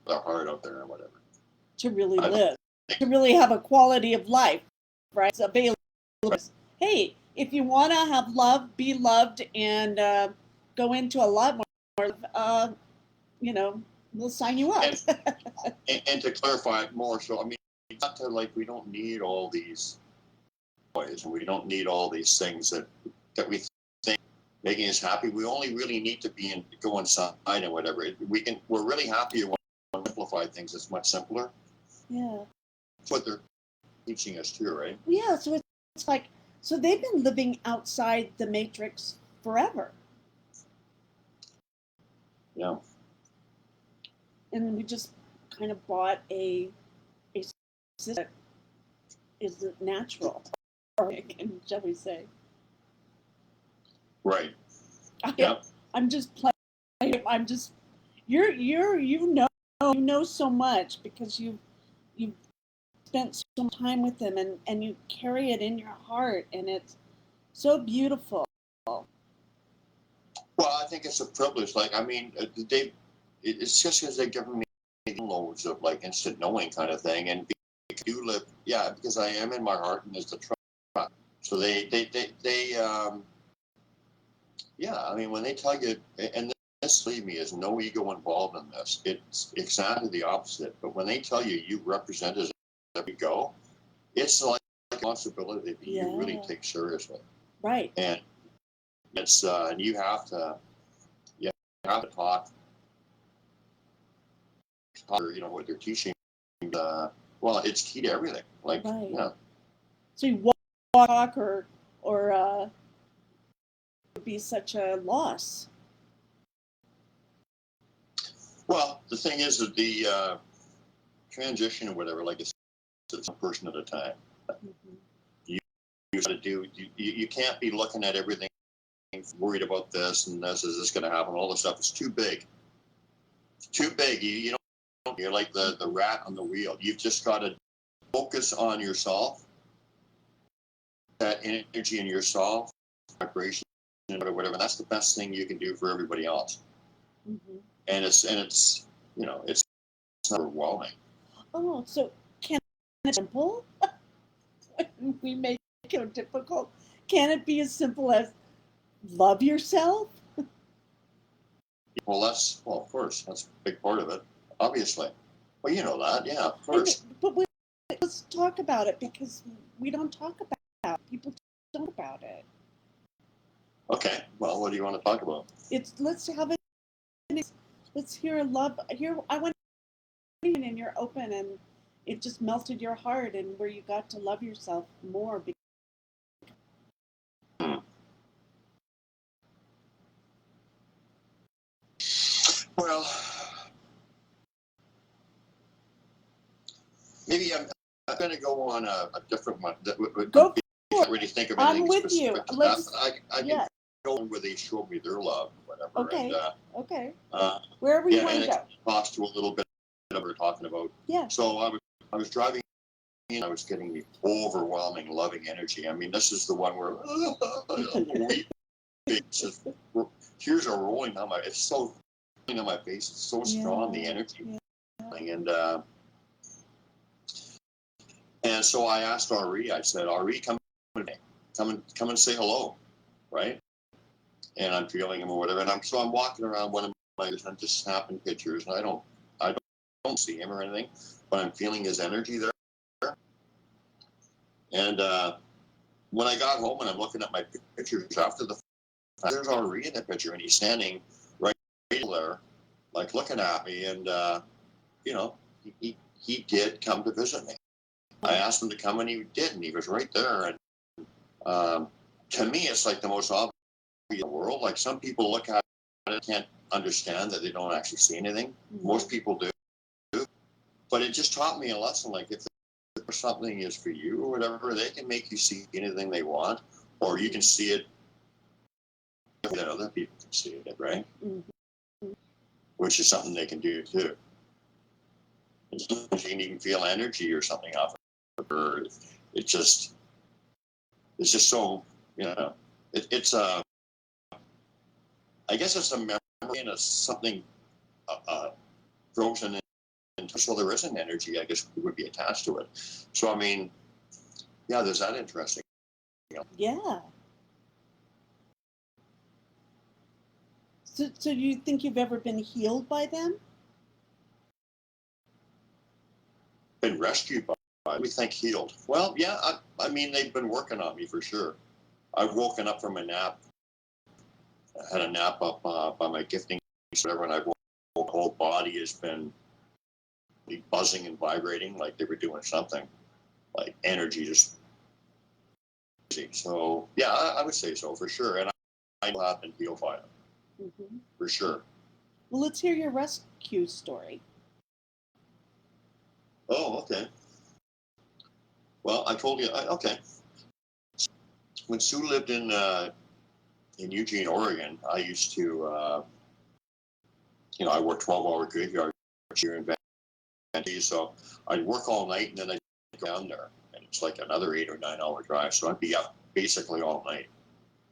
put our heart out there or whatever. To really live, to really have a quality of life, right? It's available. Right. Hey, if you want to have love, be loved, and go into a lot more, we'll sign you up. And to clarify it more, so I mean, not to, like, we don't need all these toys, and we don't need all these things that we think making us happy. We only really need to go inside and whatever. We're really happier when we simplify things. It's much simpler. Yeah. That's what they're teaching us too, right? Yeah. So it's like, so they've been living outside the matrix forever. Yeah. And we just kind of bought a system that is natural, or shall we say? Right. Yeah. I'm just playing. I'm just you know so much because you've spent so much time with them, and you carry it in your heart, and it's so beautiful. Well, I think it's a privilege. Like, I mean, it's just because they've given me loads of, like, instant knowing kind of thing, and you live, yeah, because I am in my heart, and there's the trust. So they yeah, I mean, when they tell you, and this, believe me, is no ego involved in this. It's exactly the opposite. But when they tell you you represent us every go, it's like a responsibility that you really take seriously. Right. And it's and you have to talk, you know, what they're teaching. Well, it's key to everything. Like, right. Yeah. So you walk or would be such a loss. Well, the thing is that the transition or whatever, like it's a person at a time. Mm-hmm. You got to do. You can't be looking at everything, worried about this and this. Is this going to happen? All this stuff. It's too big. It's too big. You don't. You're like the rat on the wheel. You've just got to focus on yourself. That energy in yourself, vibration, or whatever. That's the best thing you can do for everybody else. Mm-hmm. And it's you know it's not overwhelming. Oh, so can it be simple? When we make it difficult, can it be as simple as love yourself? Well, of course, that's a big part of it, obviously. Well, you know that, yeah, of course. But let's talk about it because we don't talk about it. People don't talk about it. Okay, well, what do you want to talk about? Let's have it. Let's hear a love. I want and you're open, and it just melted your heart, and where you got to love yourself more. Well, maybe I'm going to go on a different one. Go. I can't really think of anything I'm with specific. you. Let's. I can go where they showed me their love, whatever. Okay. And, okay. Wherever you want to go. It talks to a little bit of what we're talking about. Yeah. So I was driving. I was getting the overwhelming loving energy. I mean, this is the one where tears are rolling down it's so on my face. It's so strong, the energy. Yeah. And so I asked Ari, I said, Ari, come and say hello, right? And I'm feeling him or whatever. And I'm walking around one of my, I'm just snapping pictures, and I don't see him or anything, but I'm feeling his energy there. And when I got home and I'm looking at my pictures after the fact, there's Ari in the picture, and he's standing right there, like looking at me. And you know, he did come to visit me. I asked him to come, and he did, and he was right there. And to me, it's like the most obvious in the world. Like, some people look at it, can't understand that they don't actually see anything. Mm-hmm. Most people do. But it just taught me a lesson. Like, if something is for you or whatever, they can make you see anything they want, or you can see it that other people can see it, right? Mm-hmm. Which is something they can do too. You can even feel energy or something off of her. It's just so, you know, it's a, I guess it's a memory and it's something frozen in, so there is an energy, I guess, would be attached to it. So, I mean, yeah, there's that interesting. You know? Yeah. So do you think you've ever been healed by them? Been rescued by We think healed. Well, yeah, I mean, they've been working on me for sure. I've woken up from a nap. I had a nap up by my gifting, whatever, and I've woke, the whole body has been buzzing and vibrating like they were doing something, like energy just. So, yeah, I would say so for sure. And I have been healed by it, Mm-hmm. for sure. Well, let's hear your rescue story. Oh, okay. Well, I told you, okay. When Sue lived in Eugene, Oregon, I used to, I worked 12-hour graveyard here in Vancouver, so I'd work all night and then I'd go down there, and it's like another 8 or 9 hour drive, so I'd be up basically all night,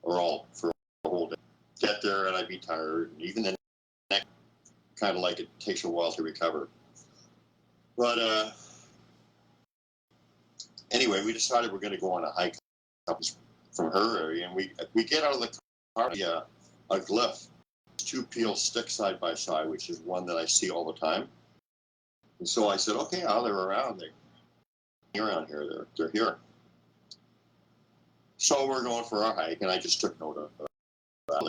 or all for a whole day. Get there and I'd be tired, and even the next, kind of like it takes a while to recover. But anyway, we decided we're going to go on a hike from her area, and we get out of the car, a glyph, 2 peel sticks side by side, which is one that I see all the time. And so I said, okay, they're around. They're around here. They're here. So we're going for our hike, and I just took note of the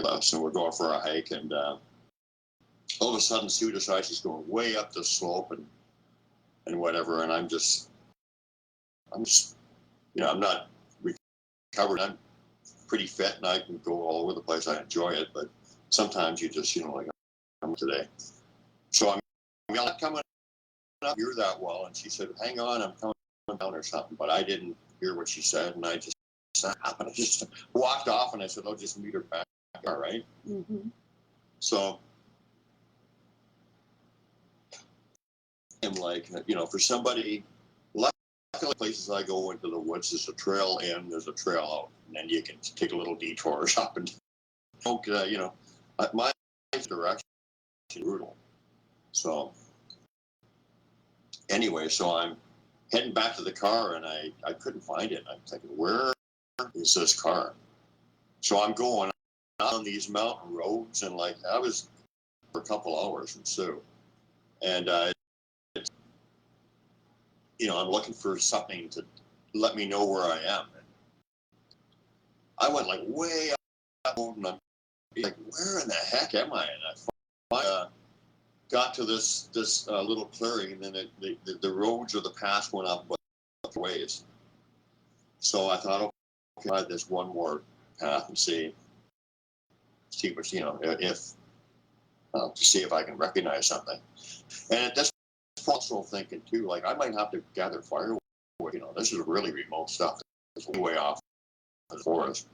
glyphs, and we're going for our hike, and all of a sudden Sue decides she's going way up the slope and whatever, and I'm just, I'm not recovered. I'm pretty fit, and I can go all over the place. I enjoy it, but sometimes you just, like I'm today. So I'm not coming up here that well, and she said, hang on, I'm coming down or something, but I didn't hear what she said, and I just happened. I just walked off, and I said, I'll just meet her back, all right? Mm-hmm. So I'm like, for somebody, luckily places I go into the woods, there's a trail in, there's a trail out, and then you can take a little detour or something. My direction is brutal. So anyway, so I'm heading back to the car, and I couldn't find it. I'm thinking, where is this car? So I'm going on these mountain roads, and I was for a couple hours in Sioux, and I'm looking for something to let me know where I am. And I went way up, and I'm like, where in the heck am I? And I got to this little clearing, and then the roads or the path went up ways. So I thought, okay, I'll try this one more path and see what, if to see if I can recognize something. And at this point, also thinking too, I might have to gather firewood. This is really remote stuff. It's way off the forest,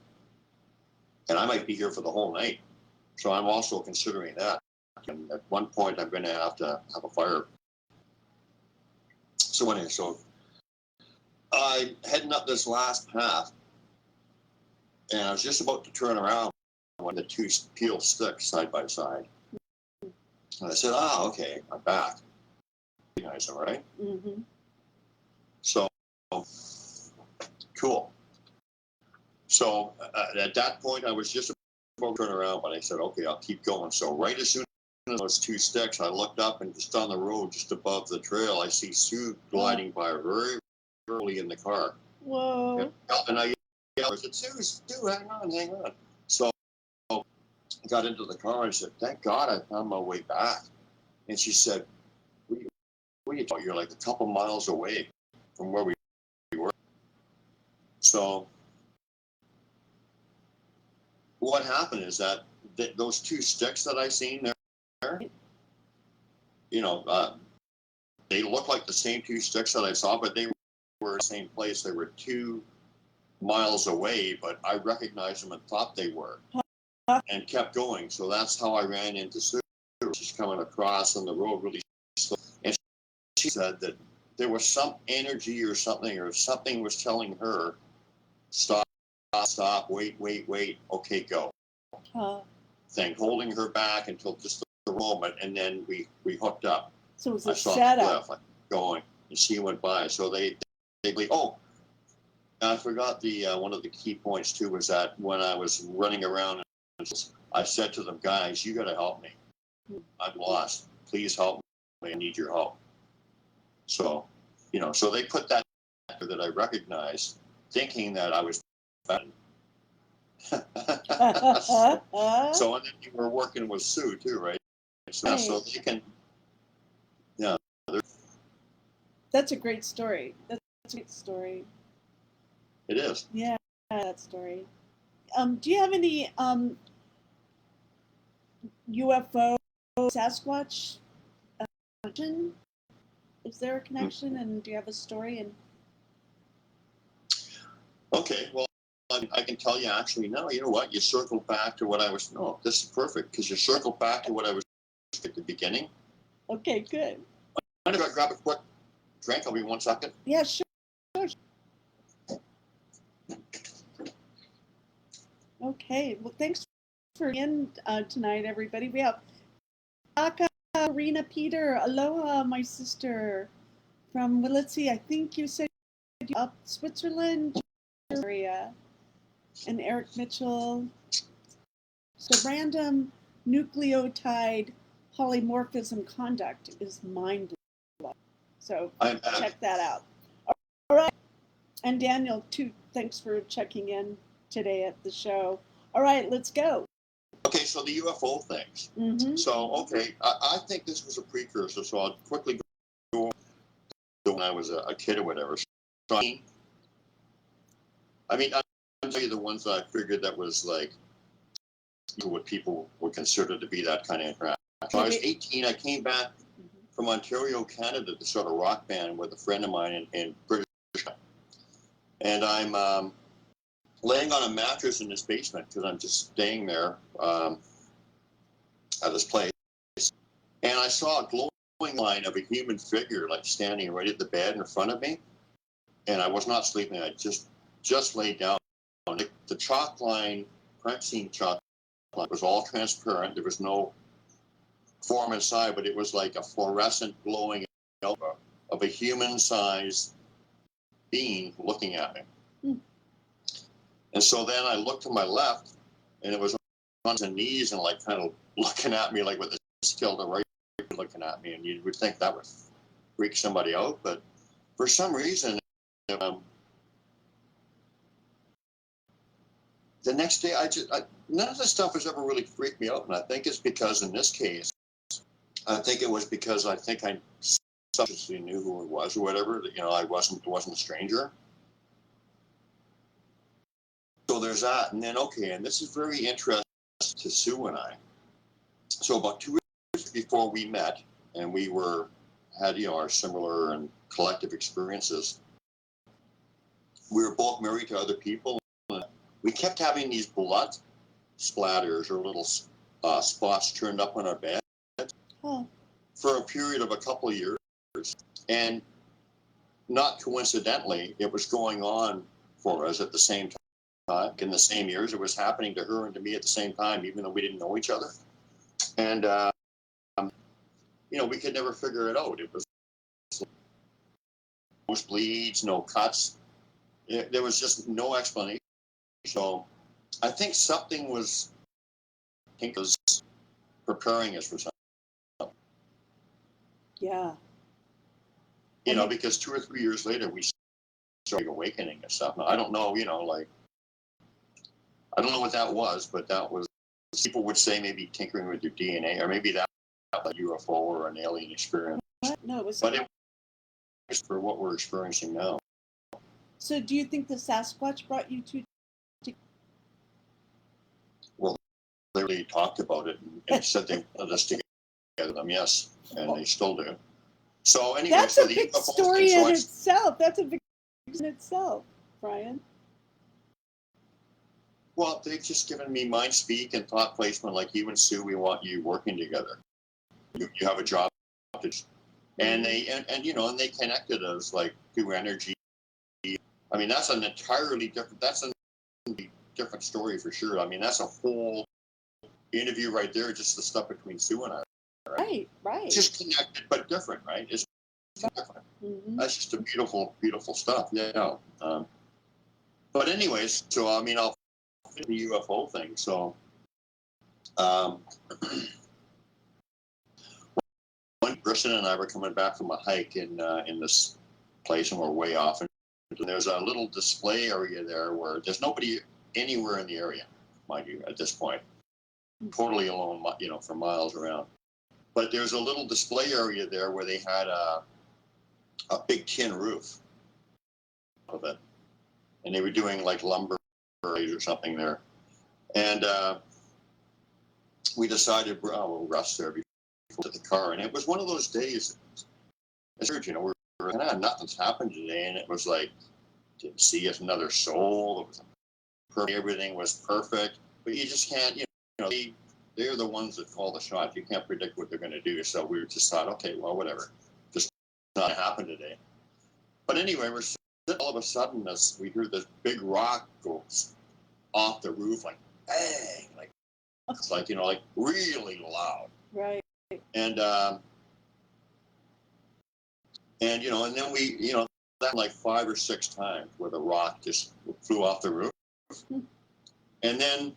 and I might be here for the whole night. So I'm also considering that. And at one point, I'm going to have a fire. So anyway, I'm heading up this last path, and I was just about to turn around when the 2 peel sticks side by side. And I said, okay, I'm back. You guys all right? Mm-hmm. So, cool. So at that point, I was just about to turn around, but I said, okay, I'll keep going. So right as soon as those 2 sticks, I looked up, and just on the road, just above the trail, I see Sue gliding by very early in the car. Whoa. And I yelled, I said, Sue, hang on. So I got into the car, and I said, thank God I found my way back. And she said, what are you talking? You're like a couple miles away from where we were. So what happened is that those 2 sticks that I seen there, they look like the same 2 sticks that I saw, but they were in the same place. They were 2 miles away, but I recognized them and thought they were, and kept going. So that's how I ran into Sue. She's coming across on the road really slow, and she said that there was some energy or something was telling her, stop, wait, okay, go. Thing holding her back until just the moment, and then we hooked up. So it was I a saw setup. Glyph going, and she went by. So they I forgot the one of the key points too was that when I was running around, I said to them, guys, you got to help me. I'm lost. Please help me. I need your help. So, so they put that that I recognized, thinking that I was. So, and then you were working with Sue too, right? So you can, yeah. That's a great story. That's a great story. It is. Yeah, that story. Do you have any UFO Sasquatch connection? Is there a connection, and do you have a story? And Okay, well, I can tell you actually now, you know what? You circle back to what I was, no, this is perfect, because you circle back to what I was at the beginning. okay, good. I'm going to grab a quick drink. I'll be 1 second. Yeah, sure. Okay, well, thanks for being tonight, everybody. We have Aka, Rena, Peter, aloha, my sister from, well, let's see, I think you said up Switzerland area, and Eric Mitchell. So random nucleotide polymorphism conduct is mind-blowing. So check that out. All right, and Daniel too, thanks for checking in today at the show. All right, let's go. Okay, so the UFO things. Mm-hmm. So, okay, I think this was a precursor, so I'll quickly go when I was a kid or whatever. So, I mean, I'll tell you the ones that I figured that was like what people would consider to be that kind of interaction. So I was 18, I came back from Ontario, Canada to start a rock band with a friend of mine in British Columbia. And I'm laying on a mattress in this basement because I'm just staying there at this place. And I saw a glowing line of a human figure like standing right at the bed in front of me. And I was not sleeping. I just laid down. The chalk line, crime chalk line, was all transparent. There was no form inside, but it was like a fluorescent glowing of a human-sized being looking at me. And so then I looked to my left, and it was on his knees and like kind of looking at me like with a skill to right looking at me, and you would think that would freak somebody out, but for some reason, the next day none of this stuff has ever really freaked me out, and I think it's because in this case, I think it was because I think I subconsciously knew who it was or whatever. That, you know, I wasn't a stranger. So there's that, and then okay, and this is very interesting to Sue and I. So about 2 years before we met, and we had our similar and collective experiences, we were both married to other people. And we kept having these blood splatters or little spots turned up on our bed for a period of a couple of years, and not coincidentally, it was going on for us at the same time. In the same years, it was happening to her and to me at the same time, even though we didn't know each other. And, we could never figure it out. It was no bleeds, no cuts. There was just no explanation. So I think something was preparing us for something. Yeah. Because 2 or 3 years later, we started awakening and stuff. Now, I don't know, I don't know what that was, but that was, people would say maybe tinkering with your DNA, or maybe that was a UFO or an alien experience. No, it was. But it was for what we're experiencing now. So do you think the Sasquatch brought you to? Well, they really talked about it and said they wanted us to get together. Yes, and they still do. So anyway, that's a big story in itself. That's a big in itself, Brian. Well, they've just given me mind speak and thought placement, like you and Sue. We want you working together. You have a job, and they connected us like through energy. I mean, that's an entirely different. That's a different story for sure. I mean, that's a whole interview right there, just the stuff between Sue and I. Right. Just connected, but different, right? It's different. Mm-hmm. That's just a beautiful, beautiful stuff. Yeah. But anyways, so I mean, I'll fit the UFO thing. So, when Kristen and I were coming back from a hike in this place, and we're way off in There's a little display area there where there's nobody anywhere in the area, mind you, at this point. Totally alone, for miles around. But there's a little display area there where they had a big tin roof of it. And they were doing like lumber or something there. And we decided, we'll rest there before to the car. And it was one of those days, nothing's happened today. And it was like, didn't see another soul. It was everything was perfect. But you just can't, they're the ones that call the shots. You can't predict what they're going to do. So we just thought, okay, well, whatever. Just not happen today. But anyway, we're sitting, all of a sudden, we hear this big rock goes off the roof, like bang, like it's like like really loud. Right. And and then we that like 5 or 6 times where the rock just flew off the roof. And then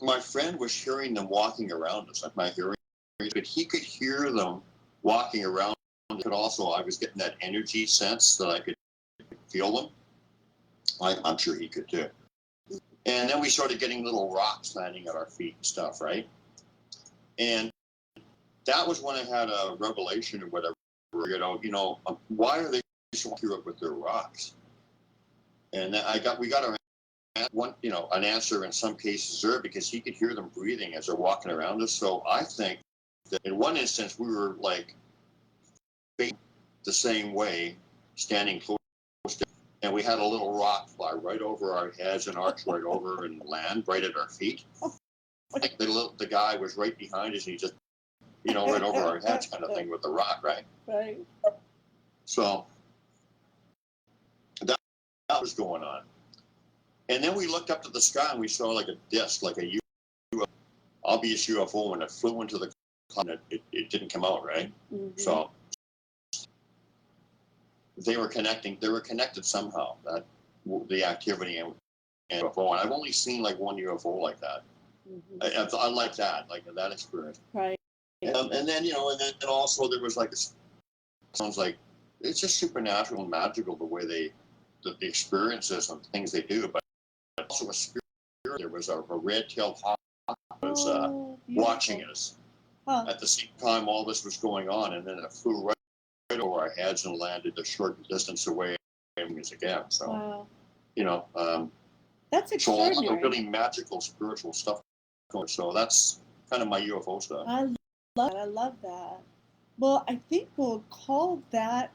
my friend was hearing them walking around us, like my hearing, but he could hear them walking around. But also, I was getting that energy sense that I could feel them. I'm sure he could too. And then we started getting little rocks landing at our feet and stuff, right? And that was when I had a revelation or whatever. Why are they so accurate with their rocks? And then we got an answer in some cases there because he could hear them breathing as they're walking around us. So I think that in one instance we were like the same way, standing close to, and we had a little rock fly right over our heads and arch right over and land right at our feet. Like the guy was right behind us and he just, right over our heads kind of thing with the rock, right? Right. So that was going on. And then we looked up to the sky and we saw like a disc, like a UFO, obvious UFO, and it flew into the cloud and it didn't come out, right? Mm-hmm. So they were connected somehow, that the activity and UFO. And I've only seen like one UFO like that. Mm-hmm. I like that experience. Right. And then, and then also there was like, sounds like it's just supernatural and magical the way the experiences and things they do. But also a spirit, there was a red-tailed hawk was watching us. Huh. At the same time all this was going on, and then it flew right over our heads and landed a short distance away from us again. So, wow. That's so extraordinary. a lot of really magical, spiritual stuff going. So that's kind of my UFO stuff. I love that. Well, I think we'll call that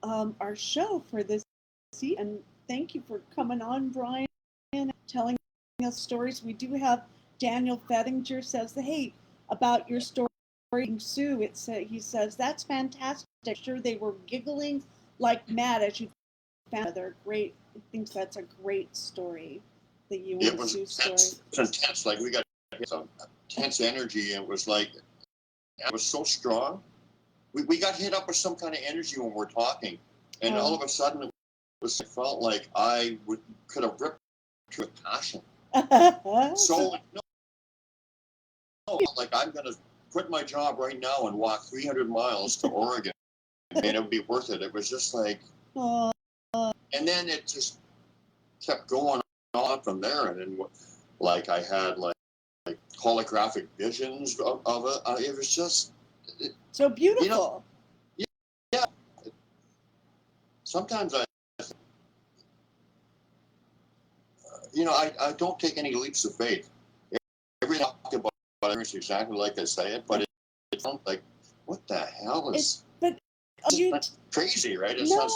our show for this season. And thank you for coming on, Brian, and telling us stories. We do have Daniel Fettinger says, hey, about your story, Sue. He says, that's fantastic. I'm sure they were giggling like mad as you found they're great. I think that's a great story, the you and Sue story. It's intense. Like we got some intense energy, and it was like, it was so strong. We got hit up with some kind of energy when we're talking, and all of a sudden it felt like I could have ripped with passion. So like I'm gonna quit my job right now and walk 300 miles to Oregon, and it would be worth it. It was just like, and then it just kept going on from there, and then like I had like holographic visions of it. It was just so beautiful. Yeah. Sometimes I don't take any leaps of faith. Everything I talk about it's exactly like I say it, but it's not like, what the hell is? That's crazy, right? It's not.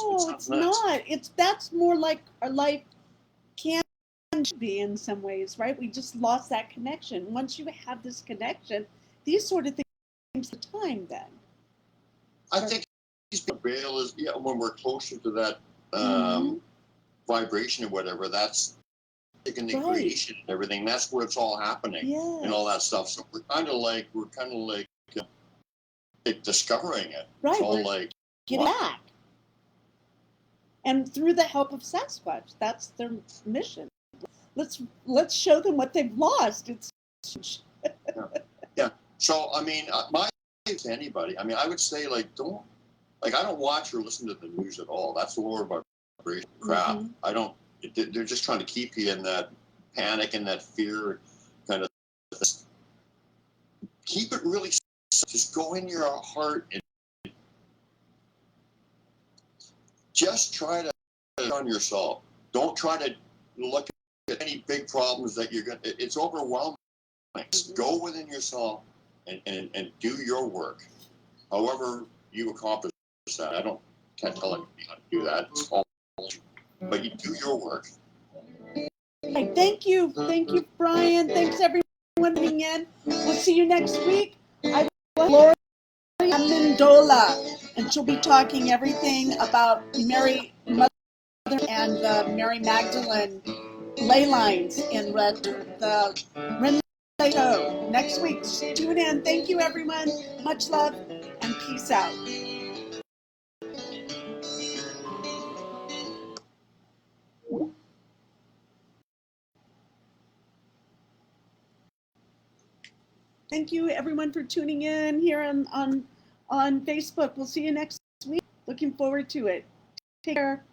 That's more like our life can be in some ways, right? We just lost that connection. Once you have this connection, these sort of things take time. Then I think Braille is when we're closer to that vibration or whatever. That's in the creation and everything. That's where it's all happening and all that stuff. So we're kind of like discovering it. Right. It's all like get back. And through the help of Sasquatch, that's their mission. Let's show them what they've lost. It's yeah. So I mean, my advice to anybody. I mean, I would say I don't watch or listen to the news at all. That's lower crap. Mhm. I don't. They're just trying to keep you in that panic and that fear kind of. Keep it really. Just go in your heart and just try to on yourself. Don't try to look at any big problems that you're gonna. It's overwhelming. Just go within yourself and do your work. However you accomplish that. Can't tell anybody how to do that. It's all, but you do your work. Right, thank you, Brian. Thanks everyone for tuning in. We'll see you next week. I will Gloria Amendola, and she'll be talking everything about Mary Mother and the Mary Magdalene ley lines in the Rinley Show next week. Tune in. Thank you, everyone. Much love and peace out. Thank you, everyone, for tuning in here on Facebook. We'll see you next week. Looking forward to it. Take care.